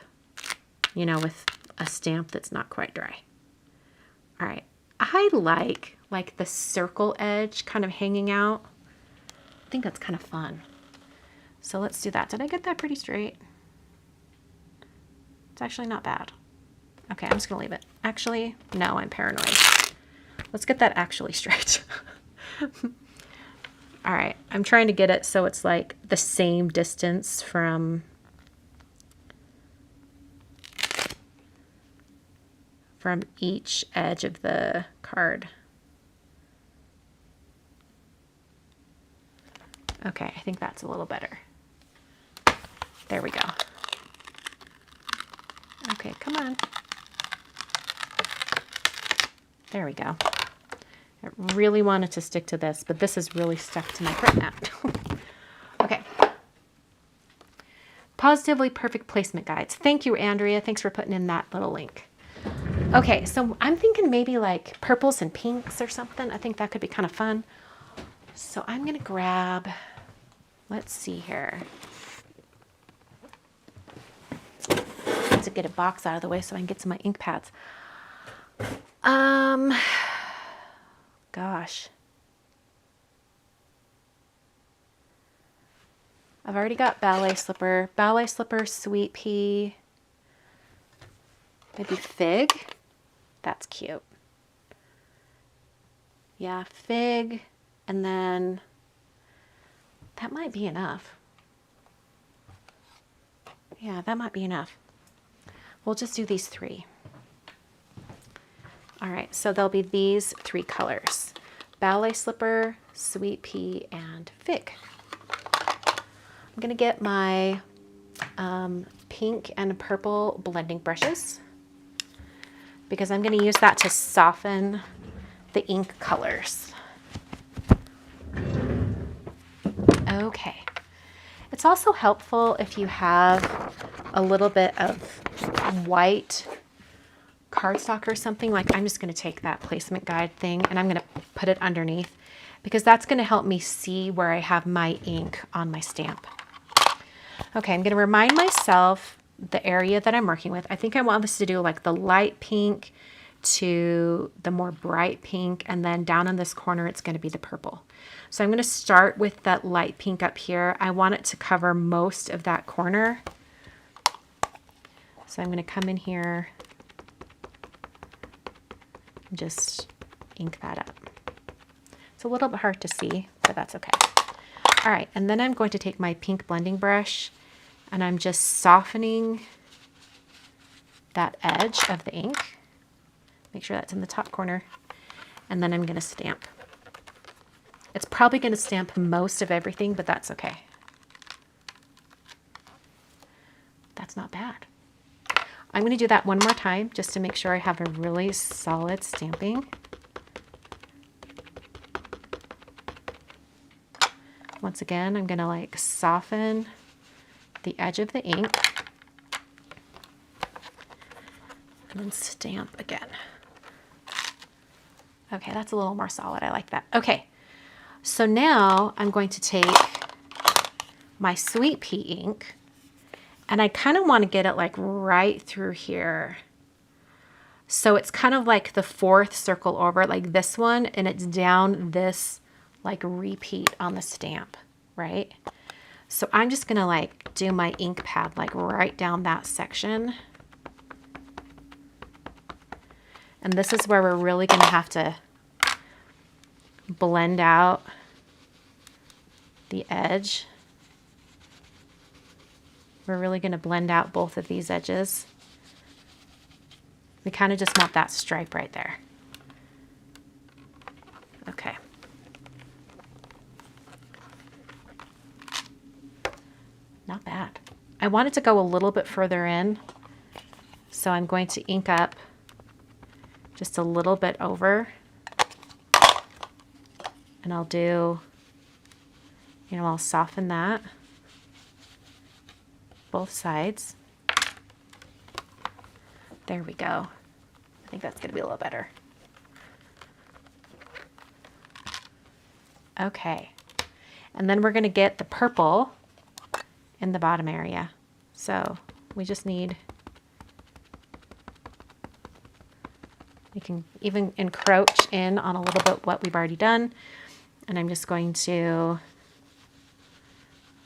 you know, with a stamp that's not quite dry. All right. I like the circle edge kind of hanging out. I think that's kind of fun. So let's do that. Did I get that pretty straight? It's actually not bad. Okay, I'm just gonna leave it. Actually, no, I'm paranoid. Let's get that actually straight. All right, I'm trying to get it so it's like the same distance from each edge of the card. Okay, I think that's a little better. There we go. Okay, come on. There we go. I really wanted to stick to this, but this is really stuck to my print mat. Okay. Positively Perfect Placement Guides. Thank you, Andrea. Thanks for putting in that little link. Okay, so I'm thinking maybe like purples and pinks or something. I think that could be kind of fun. So I'm going to grab, let's see here. To get a box out of the way so I can get to my ink pads. Gosh. I've already got ballet slipper, sweet pea, maybe fig. That's cute. Yeah, fig, and then that might be enough. Yeah, that might be enough. We'll just do these 3. All right, so there'll be these 3 colors: ballet slipper, sweet pea, and fig. I'm gonna get my pink and purple blending brushes because I'm gonna use that to soften the ink colors. Okay. It's also helpful if you have a little bit of white cardstock or something. Like I'm just going to take that placement guide thing and I'm going to put it underneath because that's going to help me see where I have my ink on my stamp. Okay, I'm going to remind myself the area that I'm working with. I think I want this to do like the light pink to the more bright pink, and then down in this corner it's going to be the purple. So I'm going to start with that light pink up here. I want it to cover most of that corner. So I'm going to come in here and just ink that up. It's a little bit hard to see, but that's okay. All right, and then I'm going to take my pink blending brush and I'm just softening that edge of the ink. Make sure that's in the top corner. And then I'm going to stamp. It's probably going to stamp most of everything, but that's okay. That's not bad. I'm going to do that one more time just to make sure I have a really solid stamping. Once again, I'm going to like soften the edge of the ink and then stamp again. Okay, that's a little more solid. I like that. Okay, so now I'm going to take my sweet pea ink and I kind of want to get it like right through here So it's kind of like the fourth circle over, like this one, and it's down this like repeat on the stamp, right? So I'm just gonna like do my ink pad like right down that section. And this is where we're really gonna have to blend out the edge. We're really gonna blend out both of these edges. We kind of just want that stripe right there. Okay. Not bad. I want it to go a little bit further in, so I'm going to ink up just a little bit over. And I'll do, you know, I'll soften that, both sides. There we go. I think that's gonna be a little better. Okay. And then we're gonna get the purple in the bottom area. So we just need, you can even encroach in on a little bit what we've already done. And I'm just going to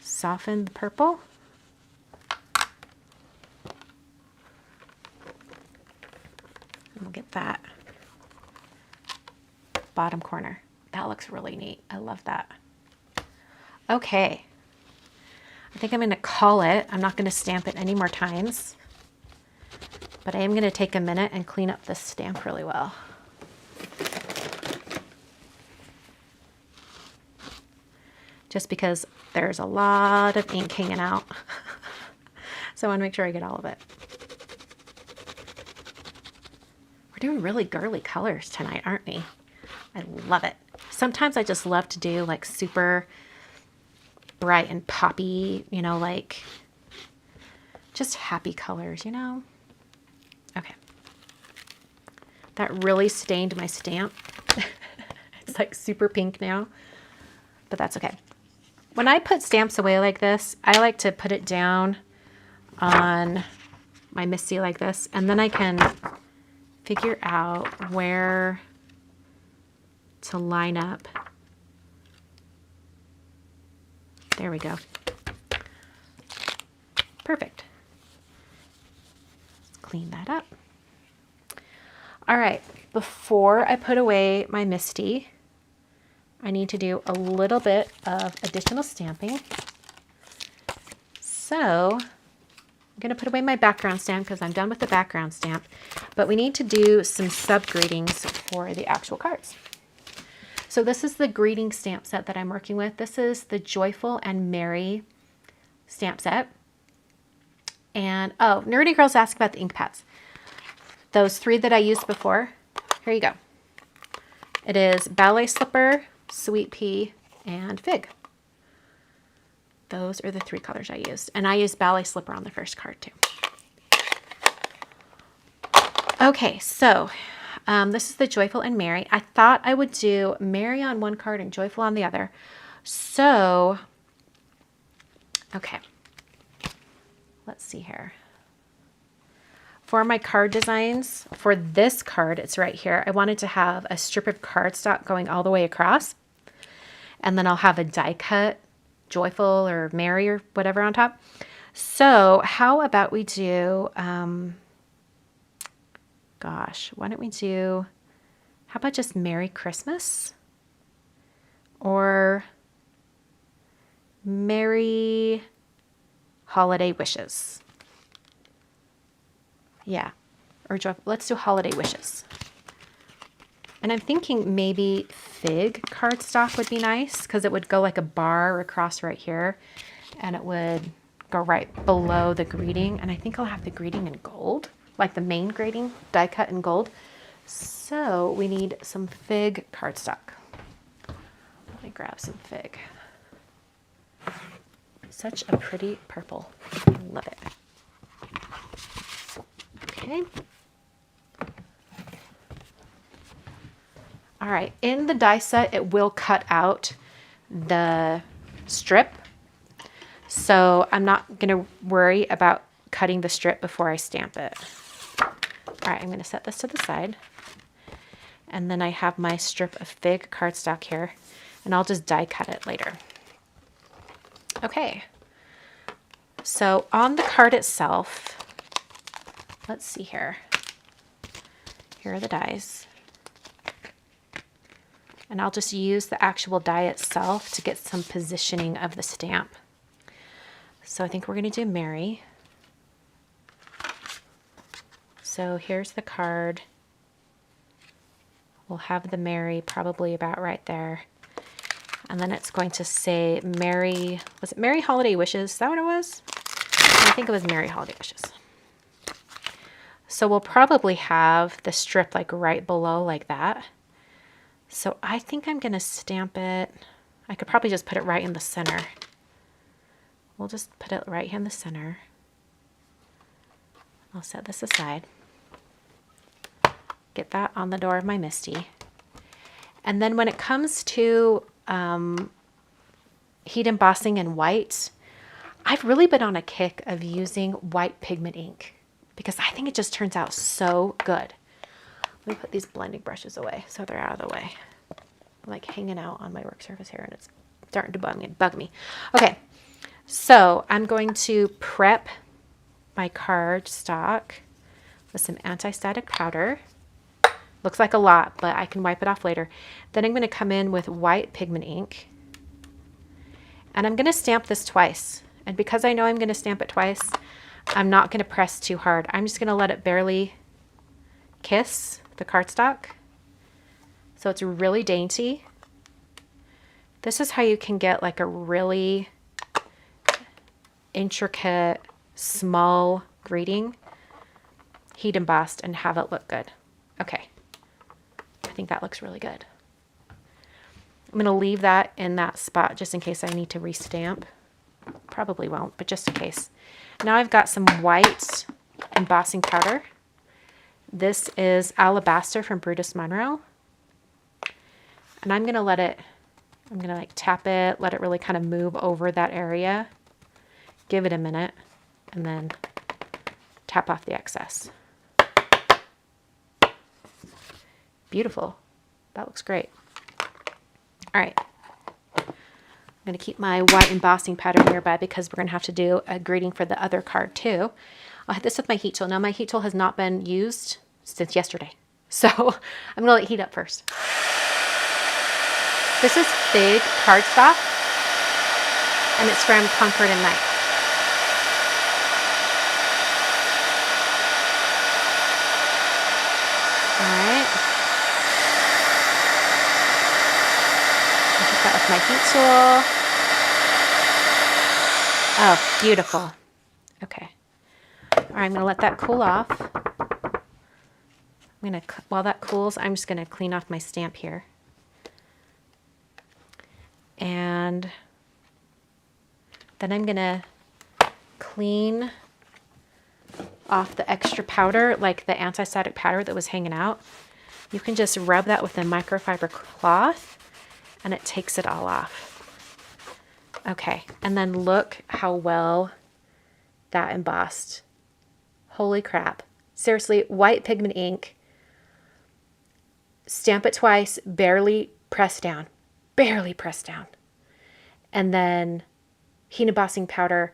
soften the purple. And we'll get that bottom corner. That looks really neat. I love that. Okay. I think I'm going to call it. I'm not going to stamp it any more times, but I am going to take a minute and clean up this stamp really well. Just because there's a lot of ink hanging out. So I want to make sure I get all of it. We're doing really girly colors tonight, aren't we? I love it. Sometimes I just love to do like super bright and poppy, you know, like just happy colors, you know? Okay. That really stained my stamp. It's like super pink now, but that's okay. When I put stamps away like this, I like to put it down on my MISTI like this, and then I can figure out where to line up. There we go. Perfect. Let's clean that up. All right, before I put away my MISTI, I need to do a little bit of additional stamping. So I'm going to put away my background stamp because I'm done with the background stamp, but we need to do some sub greetings for the actual cards. So this is the greeting stamp set that I'm working with. This is the Joyful and Merry stamp set. And oh, Nerdy Girls asked about the ink pads. Those 3 that I used before, here you go. It is Ballet Slipper, Sweet Pea, and Fig. Those are the 3 colors I used. And I used Ballet Slipper on the first card too. Okay, so this is the Joyful and Merry. I thought I would do Merry on one card and Joyful on the other. So, okay. Let's see here. For my card designs, for this card, it's right here. I wanted to have a strip of cardstock going all the way across. And then I'll have a die cut Joyful or Merry or whatever on top. So how about we do, gosh, why don't we do, how about just Merry Christmas? Or Merry Holiday Wishes. Yeah, or let's do Holiday Wishes. And I'm thinking maybe Fig cardstock would be nice because it would go like a bar across right here and it would go right below the greeting. And I think I'll have the greeting in gold, like the main greeting die cut in gold. So we need some Fig cardstock. Let me grab some Fig. Such a pretty purple. I love it. Okay. All right, in the die set, it will cut out the strip. So I'm not gonna worry about cutting the strip before I stamp it. All right, I'm going to set this to the side. And then I have my strip of fig cardstock here, and I'll just die cut it later. Okay, so on the card itself, let's see here. Here are the dies. And I'll just use the actual die itself to get some positioning of the stamp. So I think we're going to do Mary. So here's the card. We'll have the Mary probably about right there. And then it's going to say Mary, was it Merry Holiday Wishes? Is that what it was? I think it was Merry Holiday Wishes. So we'll probably have the strip like right below like that. So I think I'm going to stamp it. I could probably just put it right in the center. We'll just put it right here in the center. I'll set this aside. Get that on the door of my Misty. And then when it comes to heat embossing in white, I've really been on a kick of using white pigment ink because I think it just turns out so good. Let me put these blending brushes away so they're out of the way. I'm like hanging out on my work surface here and it's starting to bug me. Okay, so I'm going to prep my card stock with some anti-static powder. Looks like a lot, but I can wipe it off later. Then I'm going to come in with white pigment ink. And I'm going to stamp this twice. And because I know I'm going to stamp it twice, I'm not going to press too hard. I'm just going to let it barely kiss the cardstock. So it's really dainty. This is how you can get like a really intricate, small greeting heat embossed and have it look good. Okay. I think that looks really good. I'm going to leave that in that spot just in case I need to restamp. Probably won't, but just in case. Now I've got some white embossing powder. This is Alabaster from Brutus Monroe. And I'm going to I'm going to like tap it, let it really kind of move over that area. Give it a minute and then tap off the excess. Beautiful. That looks great. All right. I'm going to keep my white embossing powder nearby because we're going to have to do a greeting for the other card too. I'll hit this with my heat tool. Now my heat tool has not been used since yesterday. So I'm going to let it heat up first. This is fig cardstock and it's from Concord and Night. That with my heat tool. Oh, beautiful. Okay. All right, I'm going to let that cool off. While that cools, I'm just going to clean off my stamp here. And then I'm going to clean off the extra powder, like the anti-static powder that was hanging out. You can just rub that with a microfiber cloth and it takes it all off. Okay, and then look how well that embossed. Holy crap. Seriously, white pigment ink. Stamp it twice, barely press down. Barely press down. And then heat embossing powder.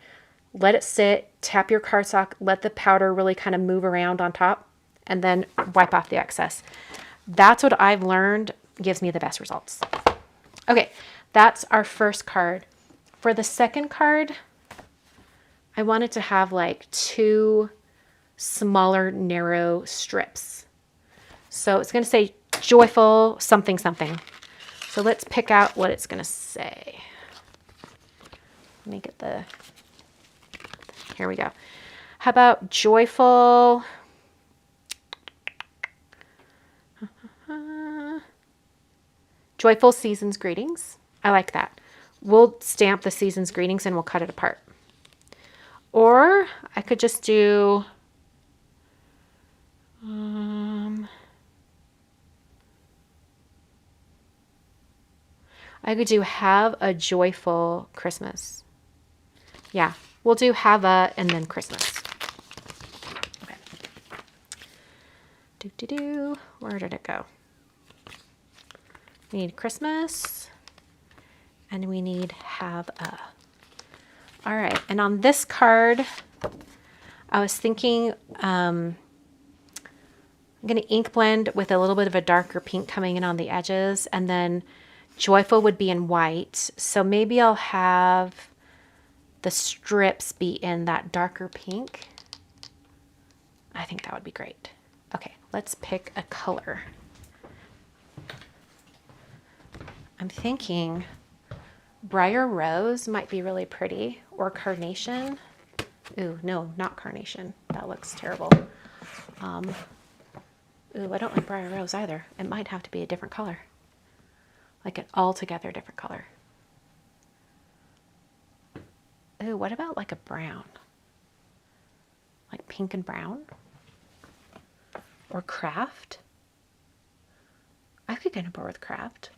Let it sit, tap your cardstock, let the powder really kind of move around on top, and then wipe off the excess. That's what I've learned gives me the best results. Okay, that's our first card. For the second card, I wanted to have like 2 smaller, narrow strips. So it's going to say joyful something something. So let's pick out what it's going to say. Let me get the, here we go. How about joyful? Joyful Season's Greetings. I like that. We'll stamp the Season's Greetings and we'll cut it apart. Or I could just do Have a Joyful Christmas. Yeah, we'll do Have a and then Christmas. Okay. Where did it go? We need Christmas, and we need have a. All right, and on this card, I was thinking I'm going to ink blend with a little bit of a darker pink coming in on the edges, and then Joyful would be in white. So maybe I'll have the strips be in that darker pink. I think that would be great. Okay, let's pick a color. I'm thinking Briar Rose might be really pretty, or Carnation. Ooh, no, not Carnation. That looks terrible. Ooh, I don't like Briar Rose either. It might have to be a different color. Like an altogether different color. Ooh, what about like a brown? Like pink and brown? Or Craft? I could get on board with Craft.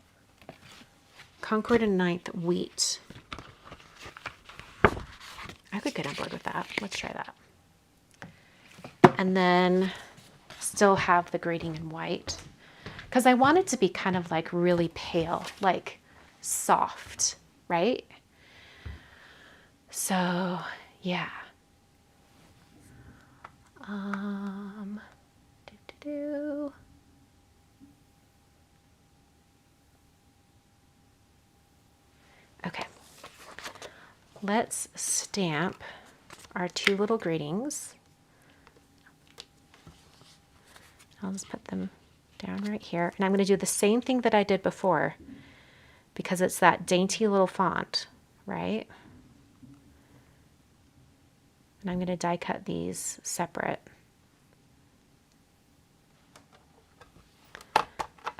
Concord and Ninth Wheat. I could get on board with that. Let's try that. And then still have the grading in white. Because I want it to be kind of like really pale, like soft, right? So, yeah. Okay. Let's stamp our two little gradings. I'll just put them down right here. And I'm going to do the same thing that I did before because it's that dainty little font, right? And I'm going to die cut these separate.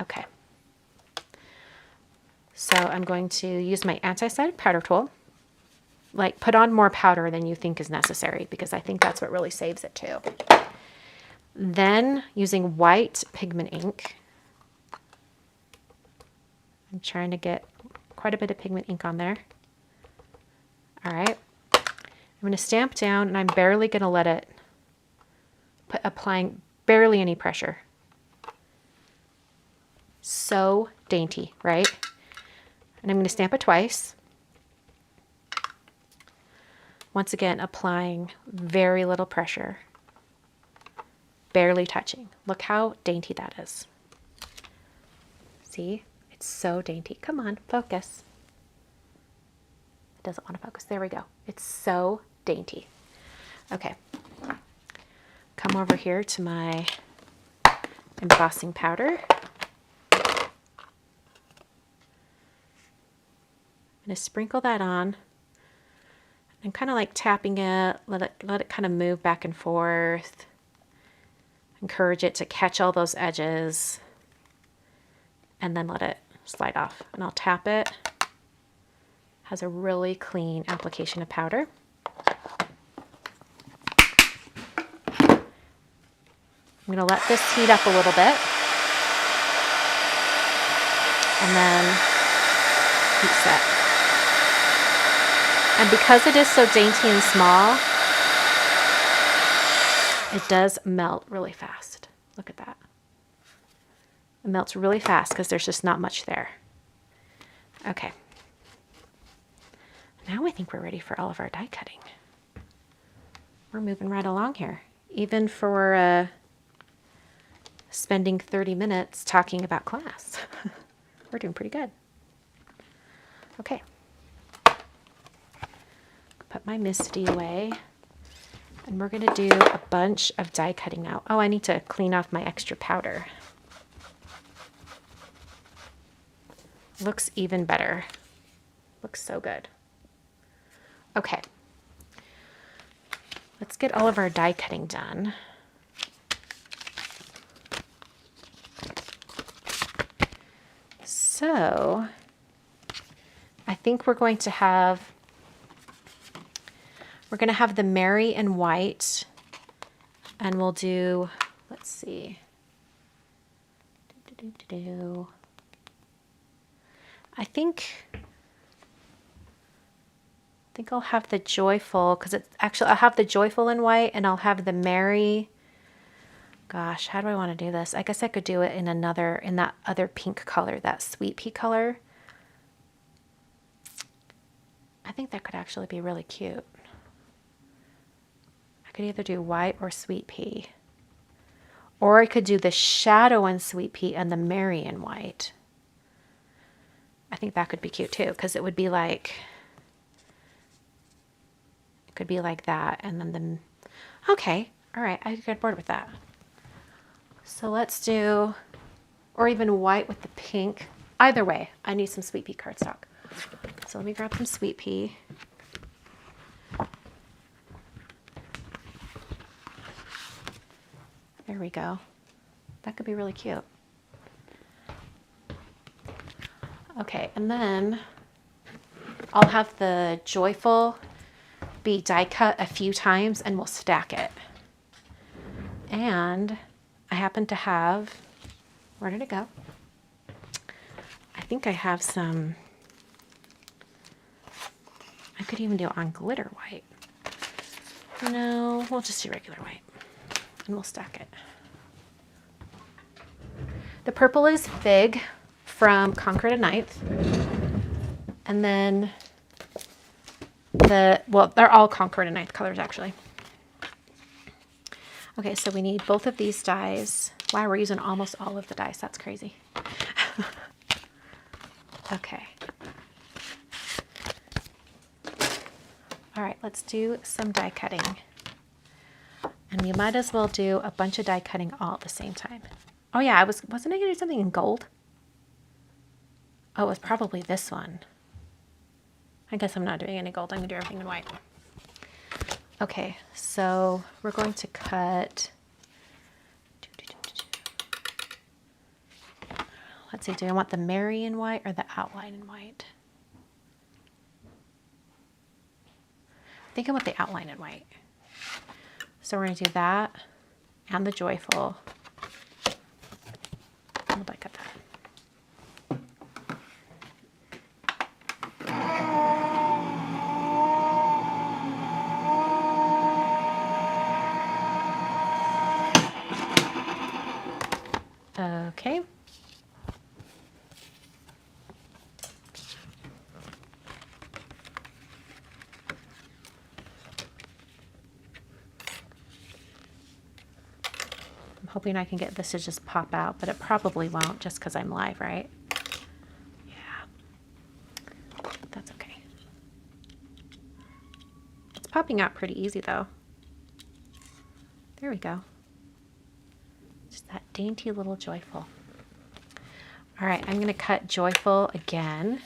Okay. So I'm going to use my anti-static powder tool. Like, put on more powder than you think is necessary because I think that's what really saves it too. Then using white pigment ink, I'm trying to get quite a bit of pigment ink on there. All right. I'm going to stamp down, and I'm barely going to let it, applying barely any pressure. So dainty, right? And I'm going to stamp it twice. Once again, applying very little pressure. Barely touching. Look how dainty that is. See? It's so dainty. Come on, focus. It doesn't want to focus. There we go. It's so dainty. Okay. Come over here to my embossing powder. I'm going to sprinkle that on. I'm kind of like tapping it, let it kind of move back and forth. Encourage it to catch all those edges and then let it slide off. And I'll tap it. Has a really clean application of powder. I'm going to let this heat up a little bit. And then heat set. And because it is so dainty and small, it does melt really fast. Look at that. It melts really fast because there's just not much there. Okay. Now I think we're ready for all of our die cutting. We're moving right along here. Even for spending 30 minutes talking about class. We're doing pretty good. Okay. Put my MISTI away. And we're going to do a bunch of die cutting now. Oh, I need to clean off my extra powder. Looks even better. Looks so good. Okay. Let's get all of our die cutting done. So, I think we're going to have the Mary in white, and we'll do, let's see. I think I'll have the Joyful, because it's actually, I'll have the Joyful in white, and I'll have the Mary Gosh, how do I want to do this? I guess I could do it in that other pink color, that sweet pea color. I think that could actually be really cute. I could either do white or sweet pea. Or I could do the shadow in sweet pea and the Mary in white. I think that could be cute too, because it would be like, it could be like that. And then okay, all right, I get bored with that. So let's do, or even white with the pink. Either way, I need some sweet pea cardstock. So let me grab some sweet pea. There we go. That could be really cute. Okay, and then I'll have the Joyful be die cut a few times and we'll stack it. And I happen to have, where did it go? I think I have some, I could even do it on glitter white. No, we'll just do regular white and we'll stack it. The purple is Fig from Concord and Ninth. And then well, they're all Concord and Ninth colors actually. Okay, so we need both of these dies. Wow, we're using almost all of the dies. That's crazy. Okay. All right, let's do some die cutting. And we might as well do a bunch of die cutting all at the same time. Oh yeah, wasn't I gonna do something in gold? Oh, it was probably this one. I guess I'm not doing any gold. I'm gonna do everything in white. Okay, so we're going to cut. Let's see, do I want the Mary in white or the outline in white? I think I want the outline in white. So we're going to do that and the Joyful. I'll die cut that. Okay. I'm hoping I can get this to just pop out, but it probably won't just because I'm live, right? Yeah. That's okay. It's popping out pretty easy though. There we go. Just that dainty little Joyful. All right, I'm going to cut Joyful again.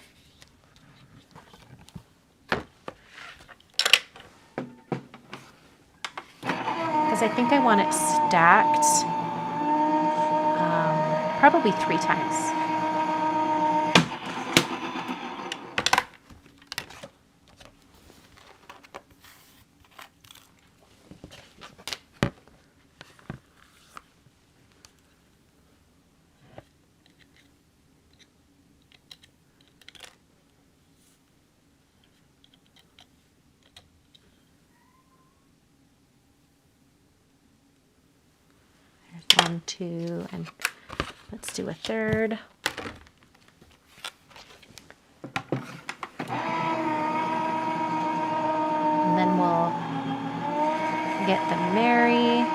Because I think I want it stacked probably 3 times. There's 1, 2, and let's do a third. And then we'll get the Mary.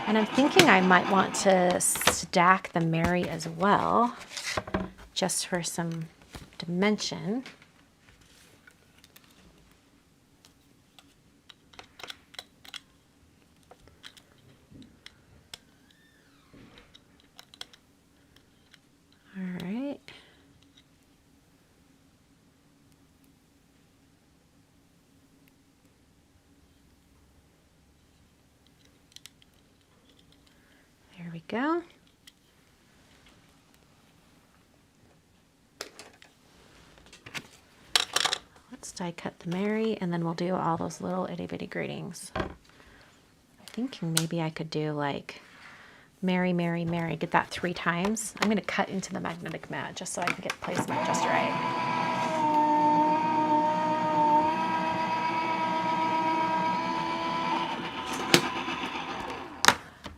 And I'm thinking I might want to stack the Mary as well, just for some dimension. All right. There we go. Let's die cut the Mary, and then we'll do all those little itty bitty gradings. I'm thinking maybe I could do like Mary, Mary, Mary, get that 3 times. I'm going to cut into the magnetic mat just so I can get the placement just right.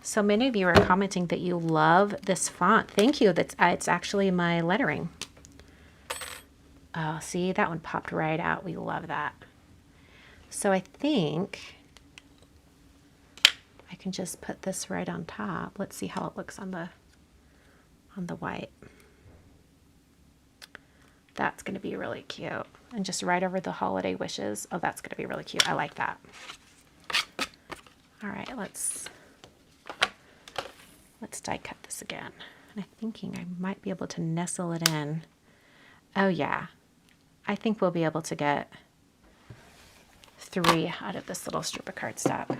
So So many of you are commenting that you love this font. Thank you. That's it's actually my lettering. Oh, see, that one popped right out. We love that. So I think I can just put this right on top. Let's see how it looks on the white. That's going to be really cute. And just right over the holiday wishes. Oh, that's going to be really cute. I like that. All right, let's die cut this again. And I'm thinking I might be able to nestle it in. Oh yeah, I think we'll be able to get 3 out of this little strip of cardstock.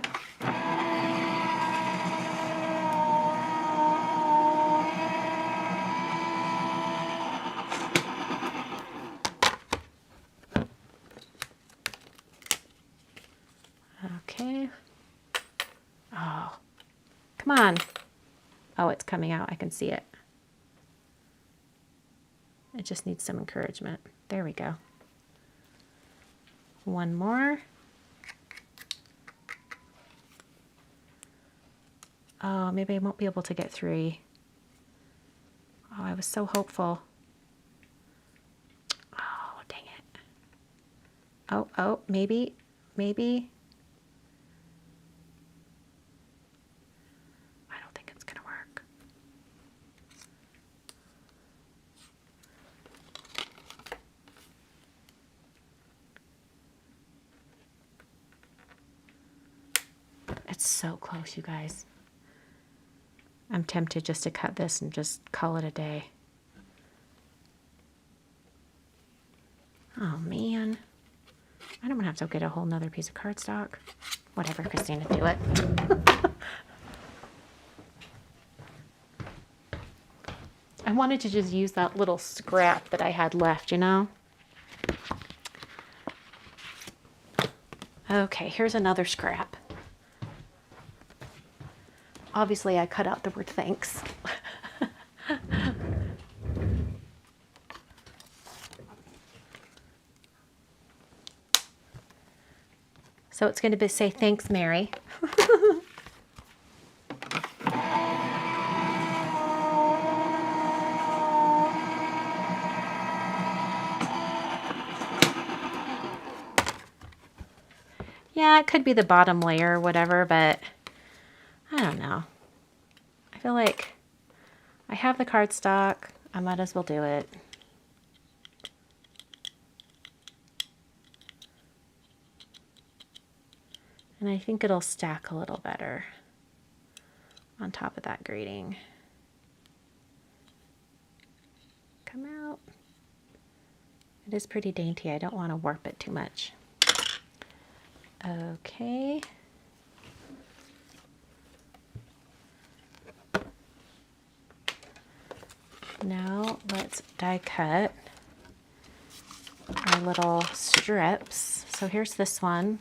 Okay. Oh, come on. Oh, it's coming out. I can see it. It just needs some encouragement. There we go. One more. Oh, maybe I won't be able to get 3. Oh, I was so hopeful. Oh, dang it. Oh, maybe. I don't think it's gonna work. It's so close, you guys. I'm tempted just to cut this and just call it a day. Oh man. I don't want to have to get a whole nother piece of cardstock. Whatever, Christina, do it. I wanted to just use that little scrap that I had left, you know? Okay, here's another scrap. Obviously, I cut out the word thanks. So it's going to say, thanks, Mary. Yeah, it could be the bottom layer or whatever, but I don't know. I feel like I have the cardstock. I might as well do it. And I think it'll stack a little better on top of that greeting. Come out. It is pretty dainty. I don't want to warp it too much. Okay. Now let's die cut our little strips. So here's this one.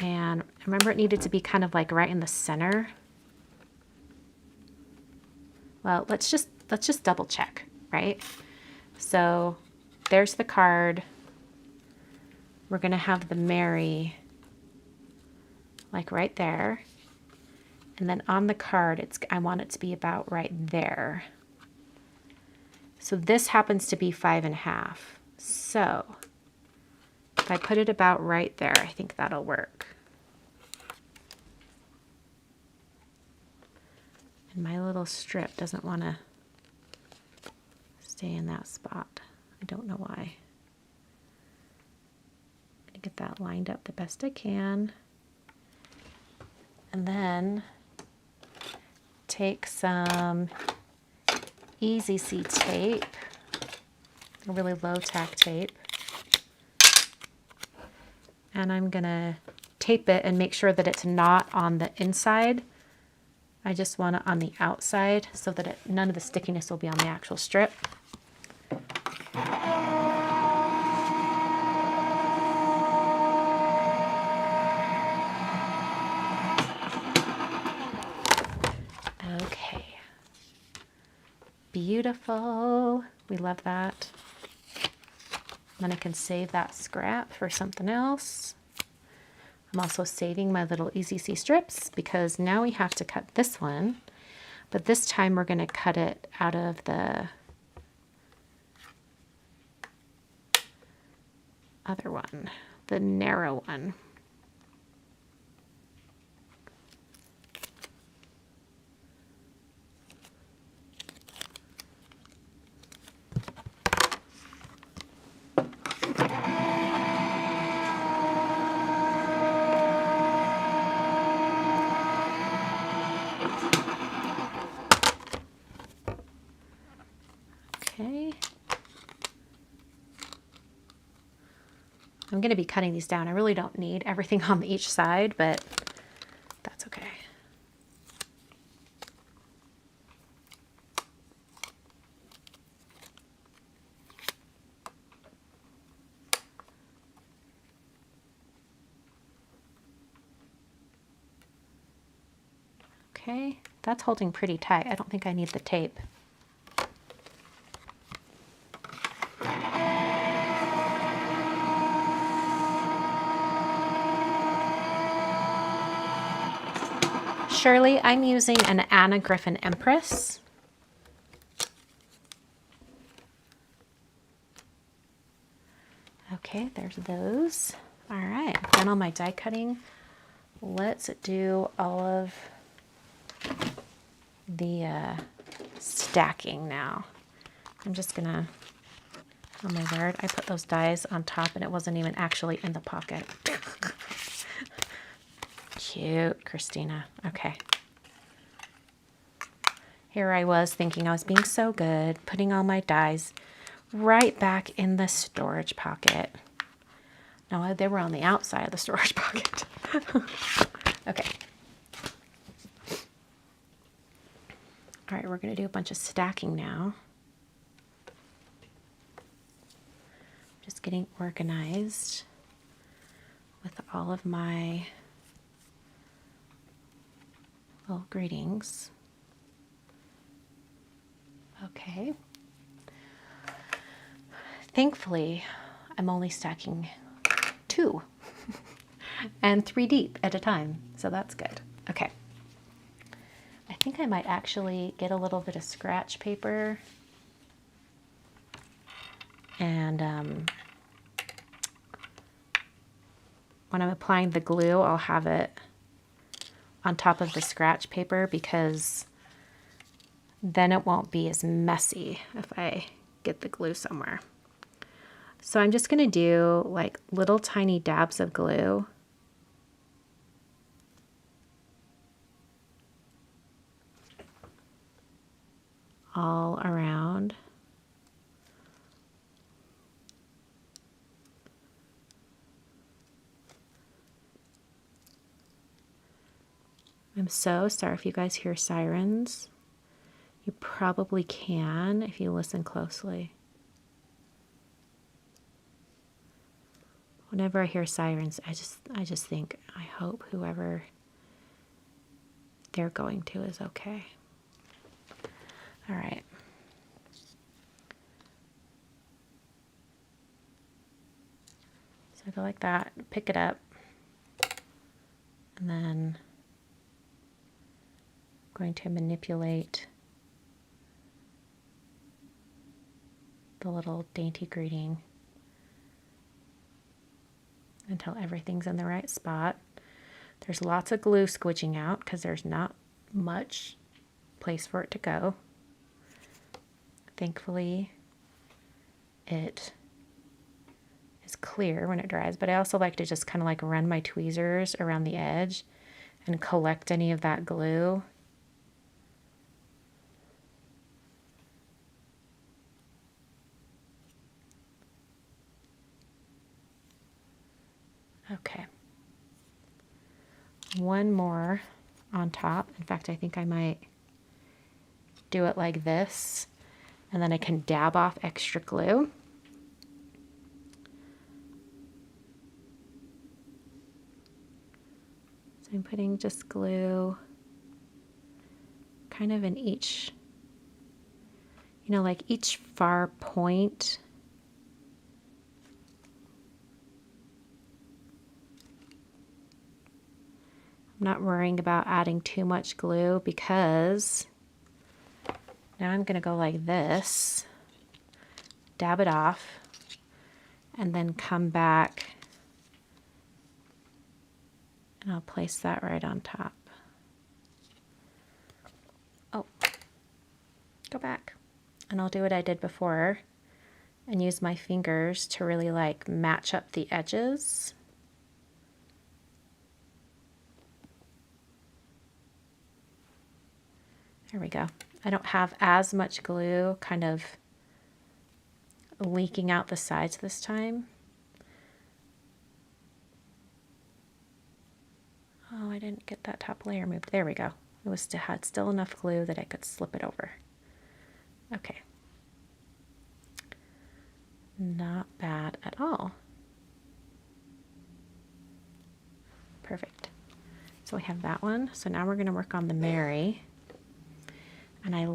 And remember, it needed to be kind of like right in the center. Well, let's just double check, right? So there's the card. We're going to have the Mary like right there. And then on the card, I want it to be about right there. So this happens to be 5.5. So if I put it about right there, I think that'll work. And my little strip doesn't want to stay in that spot. I don't know why. I'm gonna get that lined up the best I can. And then take some Easy C tape, a really low tack tape. And I'm gonna tape it and make sure that it's not on the inside. I just want it on the outside so that none of the stickiness will be on the actual strip. Okay. Beautiful. We love that. Then I can save that scrap for something else. I'm I'm also saving my little EZC strips because now we have to cut this one, but this time we're going to cut it out of the other one, the narrow one. Okay. I'm going to be cutting these down. I really don't need everything on each side, but that's okay. Okay, that's holding pretty tight. I don't think I need the tape. Shirley, I'm using an Anna Griffin Empress. Okay, there's those. All right, done all my die cutting. Let's do all of the stacking now. I'm just gonna, oh my word, I put those dies on top and it wasn't even actually in the pocket. Cute, Christina. Okay. Here I was thinking I was being so good, putting all my dies right back in the storage pocket. No, they were on the outside of the storage pocket. Okay. All right, we're going to do a bunch of stacking now. Just getting organized with all of my little greetings. Okay. Thankfully, I'm only stacking 2 and 3 deep at a time, so that's good. Okay. I think I might actually get a little bit of scratch paper and when I'm applying the glue, I'll have it on top of the scratch paper because then it won't be as messy if I get the glue somewhere. So I'm just going to do like little tiny dabs of glue. All around. I'm so sorry if you guys hear sirens. You probably can if you listen closely. Whenever I hear sirens, I just think, I hope whoever they're going to is okay. All right. So I go like that, pick it up, and then I'm going to manipulate the little dainty greeting until everything's in the right spot. There's lots of glue squidging out because there's not much place for it to go. Thankfully, it is clear when it dries, but I also like to just kind of like run my tweezers around the edge and collect any of that glue. Okay. One more on top. In fact, I think I might do it like this, and then I can dab off extra glue. So I'm putting just glue kind of in each, you know, like each far point. I'm not worrying about adding too much glue because now I'm going to go like this, dab it off, and then come back and I'll place that right on top. Oh, go back. And I'll do what I did before and use my fingers to really like match up the edges. There we go. I don't have as much glue kind of leaking out the sides this time. Oh, I didn't get that top layer moved. There we go. It was had still enough glue that I could slip it over. Okay. Not bad at all. Perfect. So we have that one. So now we're going to work on the Mary. And I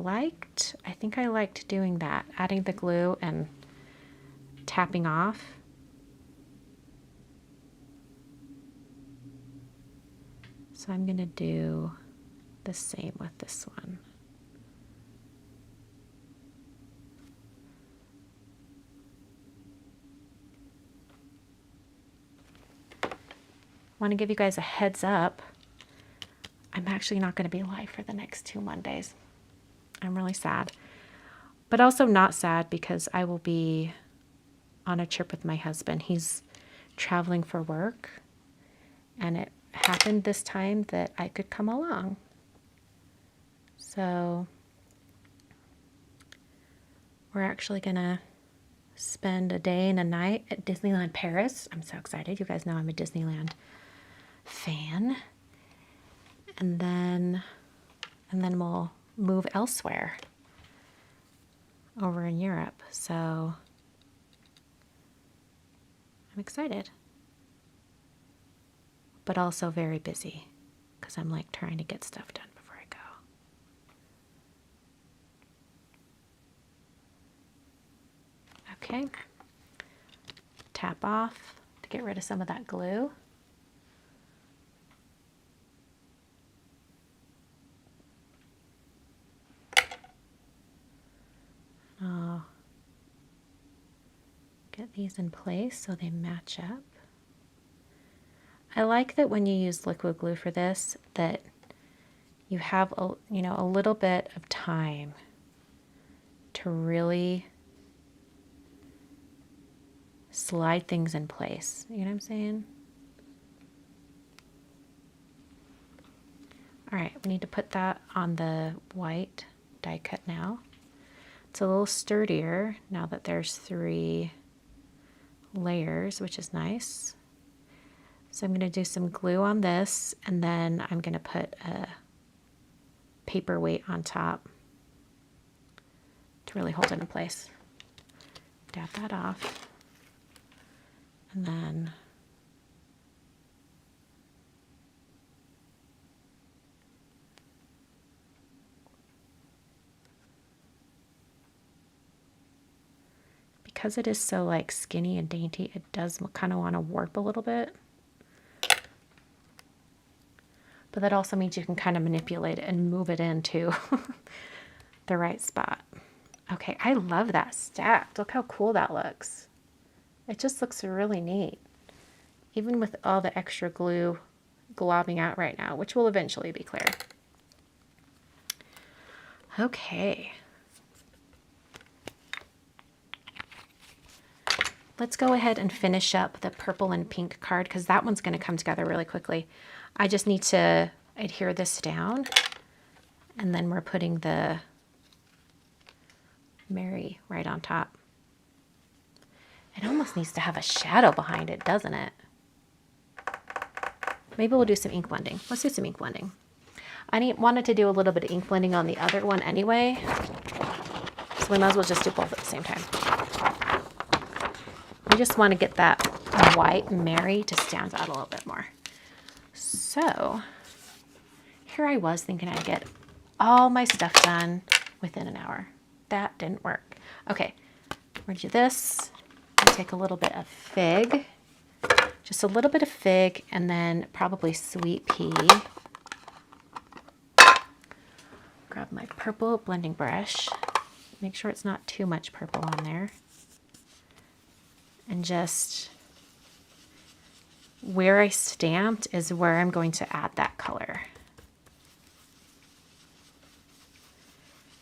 think I liked doing that, adding the glue and tapping off. So I'm going to do the same with this one. I want to give you guys a heads up. I'm actually not going to be live for the next 2 Mondays. I'm really sad, but also not sad because I will be on a trip with my husband. He's traveling for work, and it happened this time that I could come along. So we're actually gonna spend a day and a night at Disneyland Paris. I'm so excited. You guys know I'm a Disneyland fan. And then we'll move elsewhere over in Europe. So I'm excited, but also very busy because I'm like trying to get stuff done before I go. Okay. Tap off to get rid of some of that glue. I'll get these in place so they match up. I like that when you use liquid glue for this, that you have a little bit of time to really slide things in place. You know what I'm saying? All right, we need to put that on the white die cut now. It's a little sturdier now that there's 3 layers, which is nice. So I'm going to do some glue on this, and then I'm going to put a paperweight on top to really hold it in place. Dab that off, and then because it is so like skinny and dainty, it does kind of want to warp a little bit. But that also means you can kind of manipulate it and move it into the right spot. Okay, I love that stacked. Look how cool that looks. It just looks really neat. Even with all the extra glue globbing out right now, which will eventually be clear. Okay. Let's go ahead and finish up the purple and pink card because that one's going to come together really quickly. I just need to adhere this down, and then we're putting the Mary right on top. It almost needs to have a shadow behind it, doesn't it? Maybe we'll do some ink blending. Let's do some ink blending. I wanted to do a little bit of ink blending on the other one anyway, so we might as well just do both at the same time. I just want to get that white Mary to stand out a little bit more. So here I was thinking I'd get all my stuff done within an hour. That didn't work. Okay, we're going to do this. I'm going to take a little bit of fig, just a little bit of fig, and then probably sweet pea purple blending brush. Make sure it's not too much purple on there. And just where I stamped is where I'm going to add that color.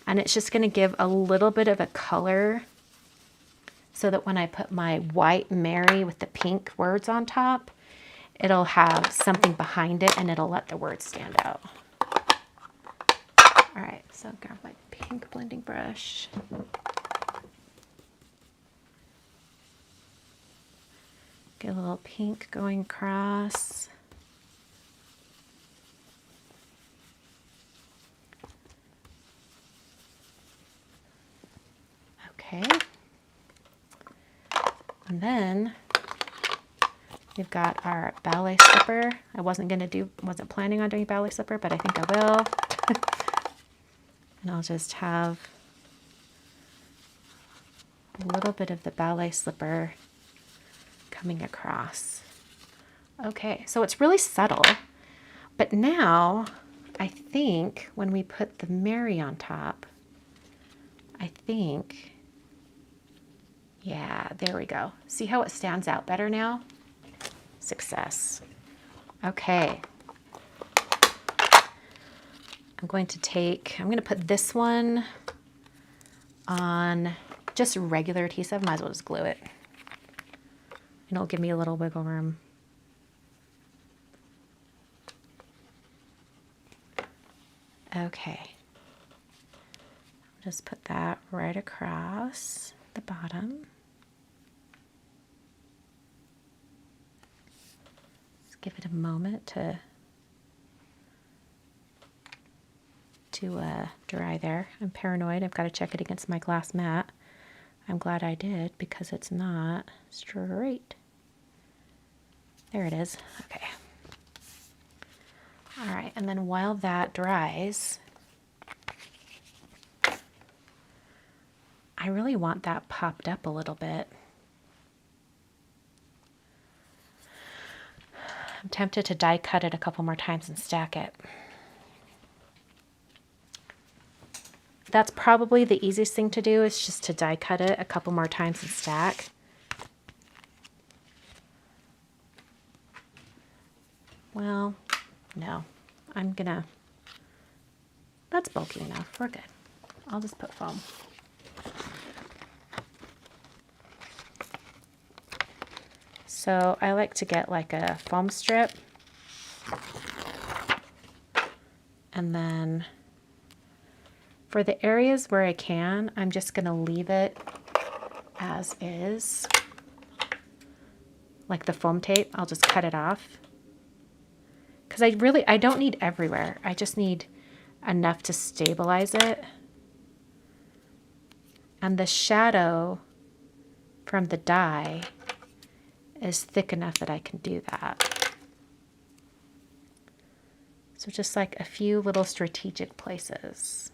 And it's just going to give a little bit of a color so that when I put my white Mary with the pink words on top, it'll have something behind it and it'll let the words stand out. All right, so grab my pink blending brush. Get a little pink going across. Okay. And then we've got our ballet slipper. I wasn't planning on doing ballet slipper, but I think I will. And I'll just have a little bit of the ballet slipper coming across. Okay, so it's really subtle, but now I think when we put the Mary on top, yeah, there we go. See how it stands out better now? Success. Okay. I'm going to put this one on just regular adhesive. Might as well just glue it. And it'll give me a little wiggle room. Okay. Just put that right across the bottom. Just give it a moment to dry there. I'm paranoid. I've got to check it against my glass mat. I'm glad I did because it's not straight. There it is. Okay. All right, and then while that dries, I really want that popped up a little bit. I'm tempted to die cut it a couple more times and stack it. That's probably the easiest thing to do, is just to die cut it a couple more times and stack. Well, no, that's bulky enough. We're good. I'll just put foam. So I like to get like a foam strip, and then for the areas where I can, I'm just going to leave it as is. Like the foam tape, I'll just cut it off. Because I don't need everywhere. I just need enough to stabilize it. And the shadow from the die is thick enough that I can do that. So just like a few little strategic places.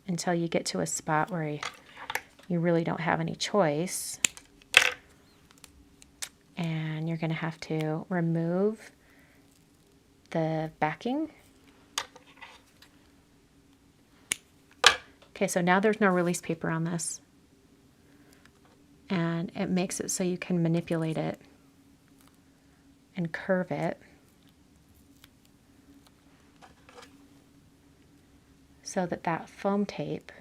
Until you get to a spot where you really don't have any choice. And you're going to have to remove the backing. Okay, so now there's no release paper on this. And it makes it so you can manipulate it and curve it so that that foam tape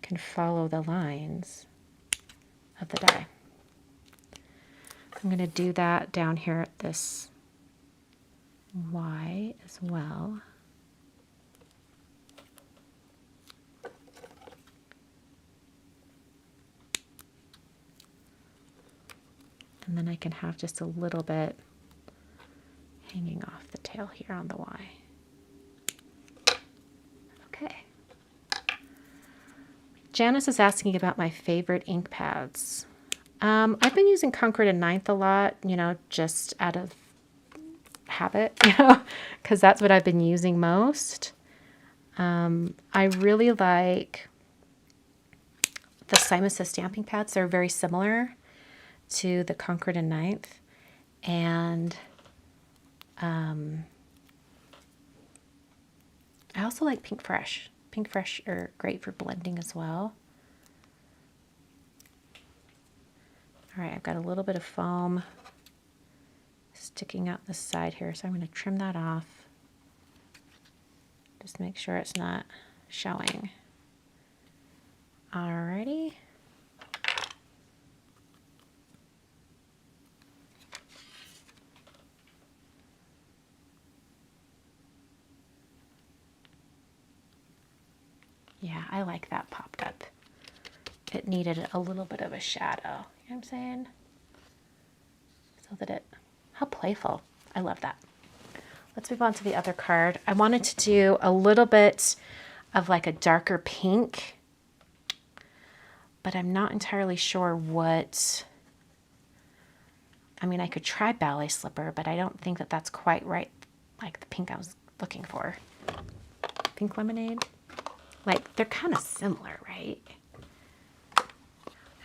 can follow the lines of the die. I'm going to do that down here at this Y as well. And then I can have just a little bit hanging off the tail here on the Y. Okay. Janice is asking about my favorite ink pads. I've been using Concord and Ninth a lot, just out of habit, because that's what I've been using most. I really like the Simon Says stamping pads. They're very similar to the Concord and Ninth, and I also like Pink Fresh. Pink Fresh are great for blending as well. All right, I've got a little bit of foam sticking out the side here, so I'm going to trim that off. Just make sure it's not showing. Alrighty. Yeah, I like that popped up. It needed a little bit of a shadow, you know what I'm saying? So that how playful. I love that. Let's move on to the other card. I wanted to do a little bit of like a darker pink, but I'm not entirely sure what. I mean, I could try Ballet Slipper, but I don't think that that's quite right, like the pink I was looking for. Pink Lemonade. Like, they're kind of similar, right?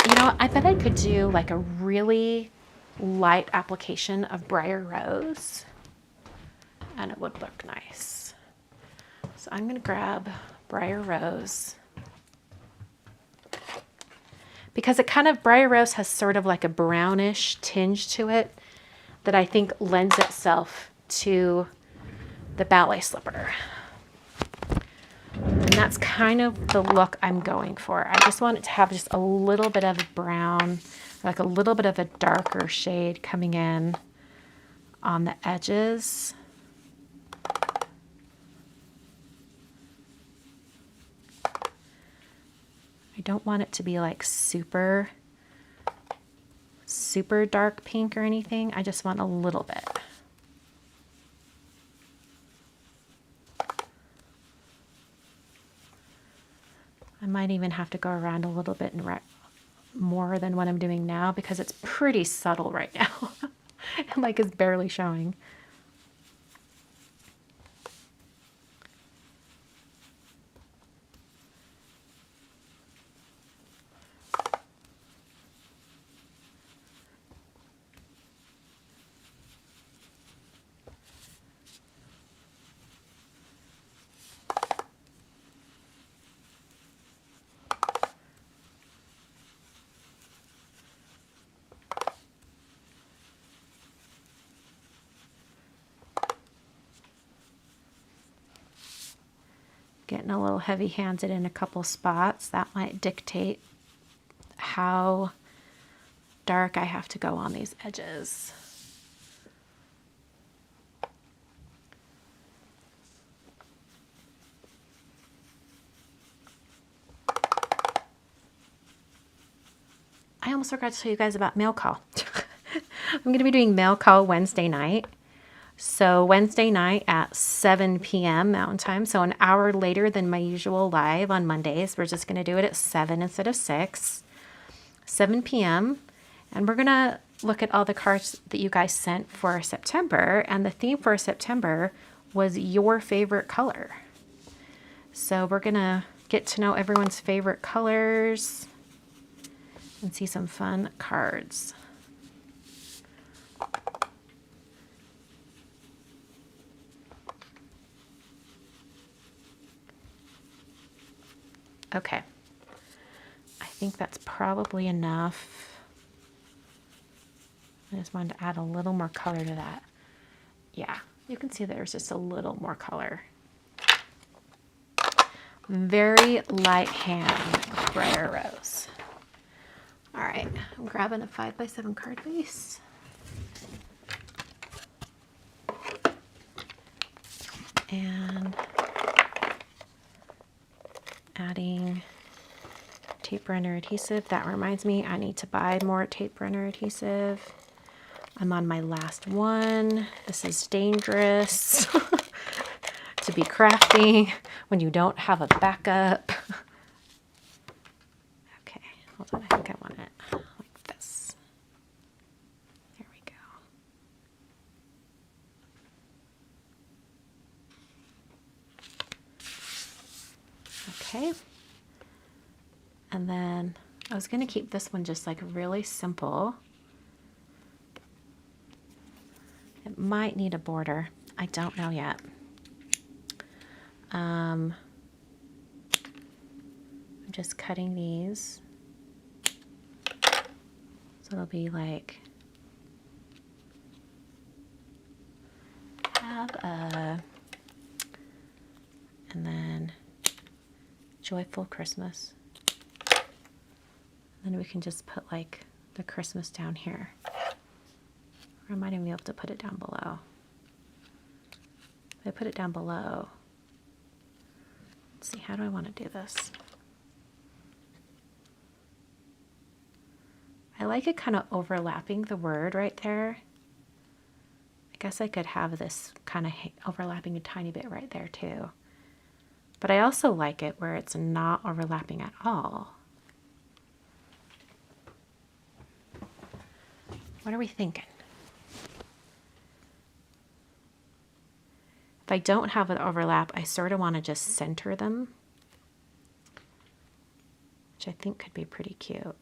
You know, I bet I could do like a really light application of Briar Rose, and it would look nice. So I'm going to grab Briar Rose, because it kind of, Briar Rose has sort of like a brownish tinge to it that I think lends itself to the Ballet Slipper. And that's kind of the look I'm going for. I just want it to have just a little bit of brown, like a little bit of a darker shade coming in on the edges. I don't want it to be like super dark pink or anything. I just want a little bit. I might even have to go around a little bit and more than what I'm doing now, because it's pretty subtle right now. And like it's barely showing. Getting a little heavy-handed in a couple spots. That might dictate how dark I have to go on these edges. I almost forgot to tell you guys about mail call. I'm going to be doing mail call Wednesday night. So Wednesday night at 7 p.m. Mountain Time, so an hour later than my usual live on Mondays. We're just going to do it at 7 instead of 6. 7 p.m. And we're going to look at all the cards that you guys sent for September. And the theme for September was your favorite color. So we're going to get to know everyone's favorite colors and see some fun cards. Okay, I think that's probably enough. I just wanted to add a little more color to that. Yeah, you can see there's just a little more color. Very light hand, Briar Rose. All right, I'm grabbing a 5x7 card base. And adding tape runner adhesive. That reminds me, I need to buy more tape runner adhesive. I'm on my last one. This is dangerous to be crafting when you don't have a backup. Okay, hold on, I think I want it like this. There we go. Okay, and then I was going to keep this one just like really simple. It might need a border. I don't know yet. I'm just cutting these. So it'll be like, have a, and then joyful Christmas. Then we can just put like the Christmas down here. Or I might even be able to put it down below. If I put it down below, let's see, how do I want to do this? I like it kind of overlapping the word right there. I guess I could have this kind of overlapping a tiny bit right there too. But I also like it where it's not overlapping at all. What are we thinking? If I don't have an overlap, I sort of want to just center them, which I think could be pretty cute.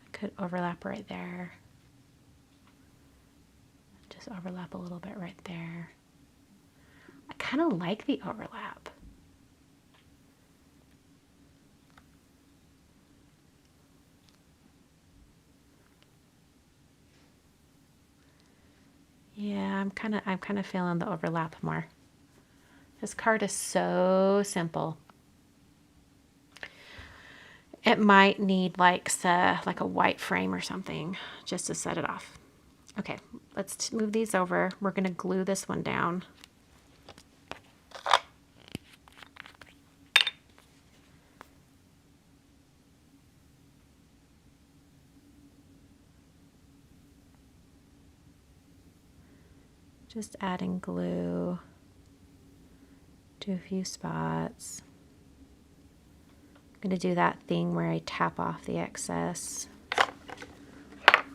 I could overlap right there. Just overlap a little bit right there. I kind of like the overlap. Yeah, I'm kind of feeling the overlap more. This card is so simple. It might need like a white frame or something just to set it off. Okay, let's move these over. We're going to glue this one down. Just adding glue to a few spots. I'm going to do that thing where I tap off the excess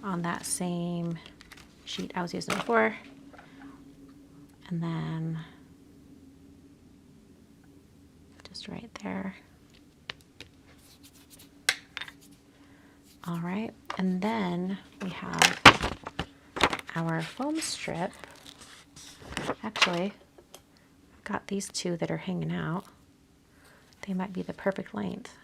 on that same sheet I was using before. And then just right there. All right, and then we have our foam strip. Actually, I've got these two that are hanging out. They might be the perfect length.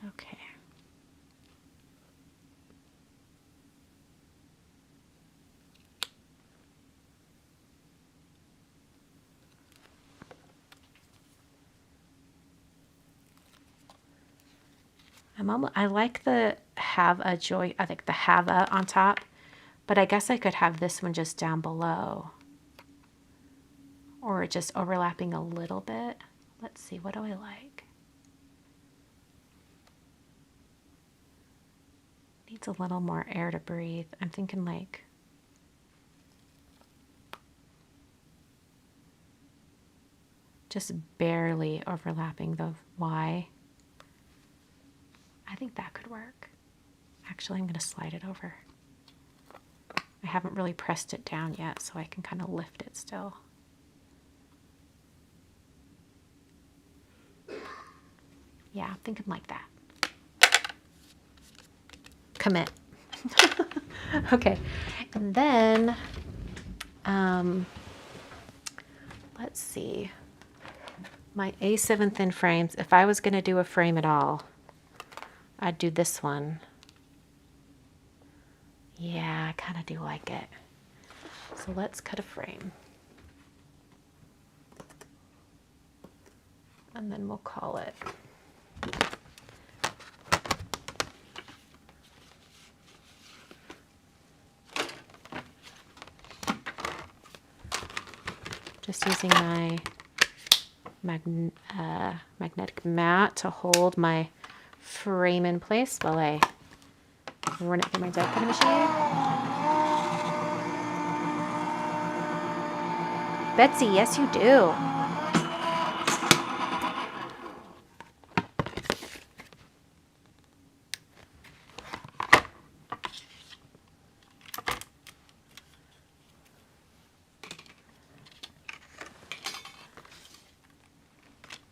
Okay. I like the have a joy, I think the have a on top, but I guess I could have this one just down below or just overlapping a little bit. Let's see, what do I like? Needs a little more air to breathe. I'm thinking like just barely overlapping the Y. I think that could work. Actually, I'm going to slide it over. I haven't really pressed it down yet, so I can kind of lift it still. Yeah, I'm thinking like that. Commit. Okay, and then, let's see. My A7 thin frames, if I was going to do a frame at all, I'd do this one. Yeah, I kind of do like it. So let's cut a frame. And then we'll call it. Just using my magnetic mat to hold my frame in place while I run it through my die cutting machine. Betsy, yes you do.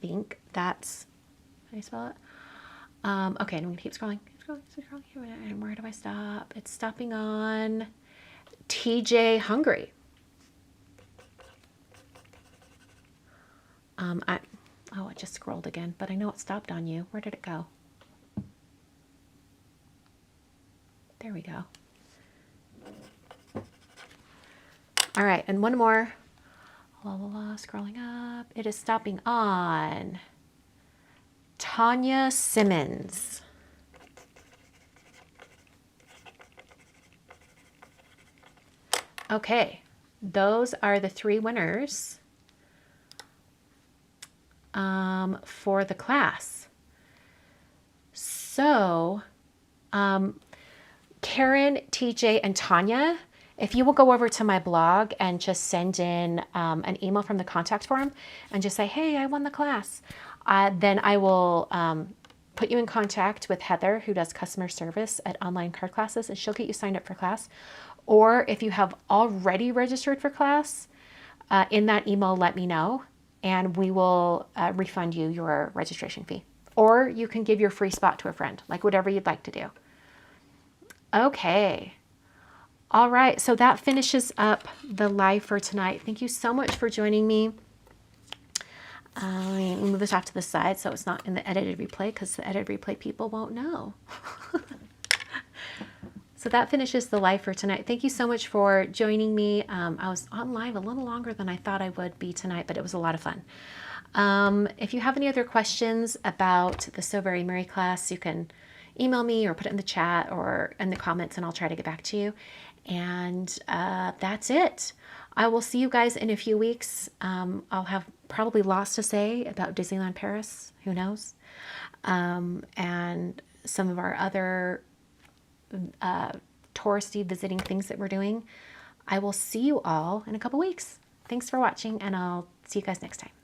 think that's how do you spell it? Okay, and I'm gonna keep scrolling. And where do I stop? It's stopping on TJ Hungry. Oh, it just scrolled again, but I know it stopped on you. Where did it go? There we go. All right, and one more. Scrolling up. It is stopping on Tanya Simmons. Okay, those are the 3 winners for the class. So, Karen, TJ, and Tanya, if you will go over to my blog and just send in an email from the contact form and just say, hey, I won the class, then I will put you in contact with Heather, who does customer service at Online Card Classes, and she'll get you signed up for class. Or if you have already registered for class, in that email, let me know, and we will refund you your registration fee. Or you can give your free spot to a friend, like whatever you'd like to do. Okay. All right. So that finishes up the live for tonight. Thank you so much for joining me. Let me move this off to the side so it's not in the edited replay, because the edited replay people won't know. So that finishes the live for tonight. Thank you so much for joining me. I was on live a little longer than I thought I would be tonight, but it was a lot of fun. If you have any other questions about the So Very Merry class, you can email me or put it in the chat or in the comments, and I'll try to get back to you. And that's it. I will see you guys in a few weeks. I'll have probably lots to say about Disneyland Paris. Who knows? And some of our other touristy visiting things that we're doing. I will see you all in a couple weeks. Thanks for watching, and I'll see you guys next time.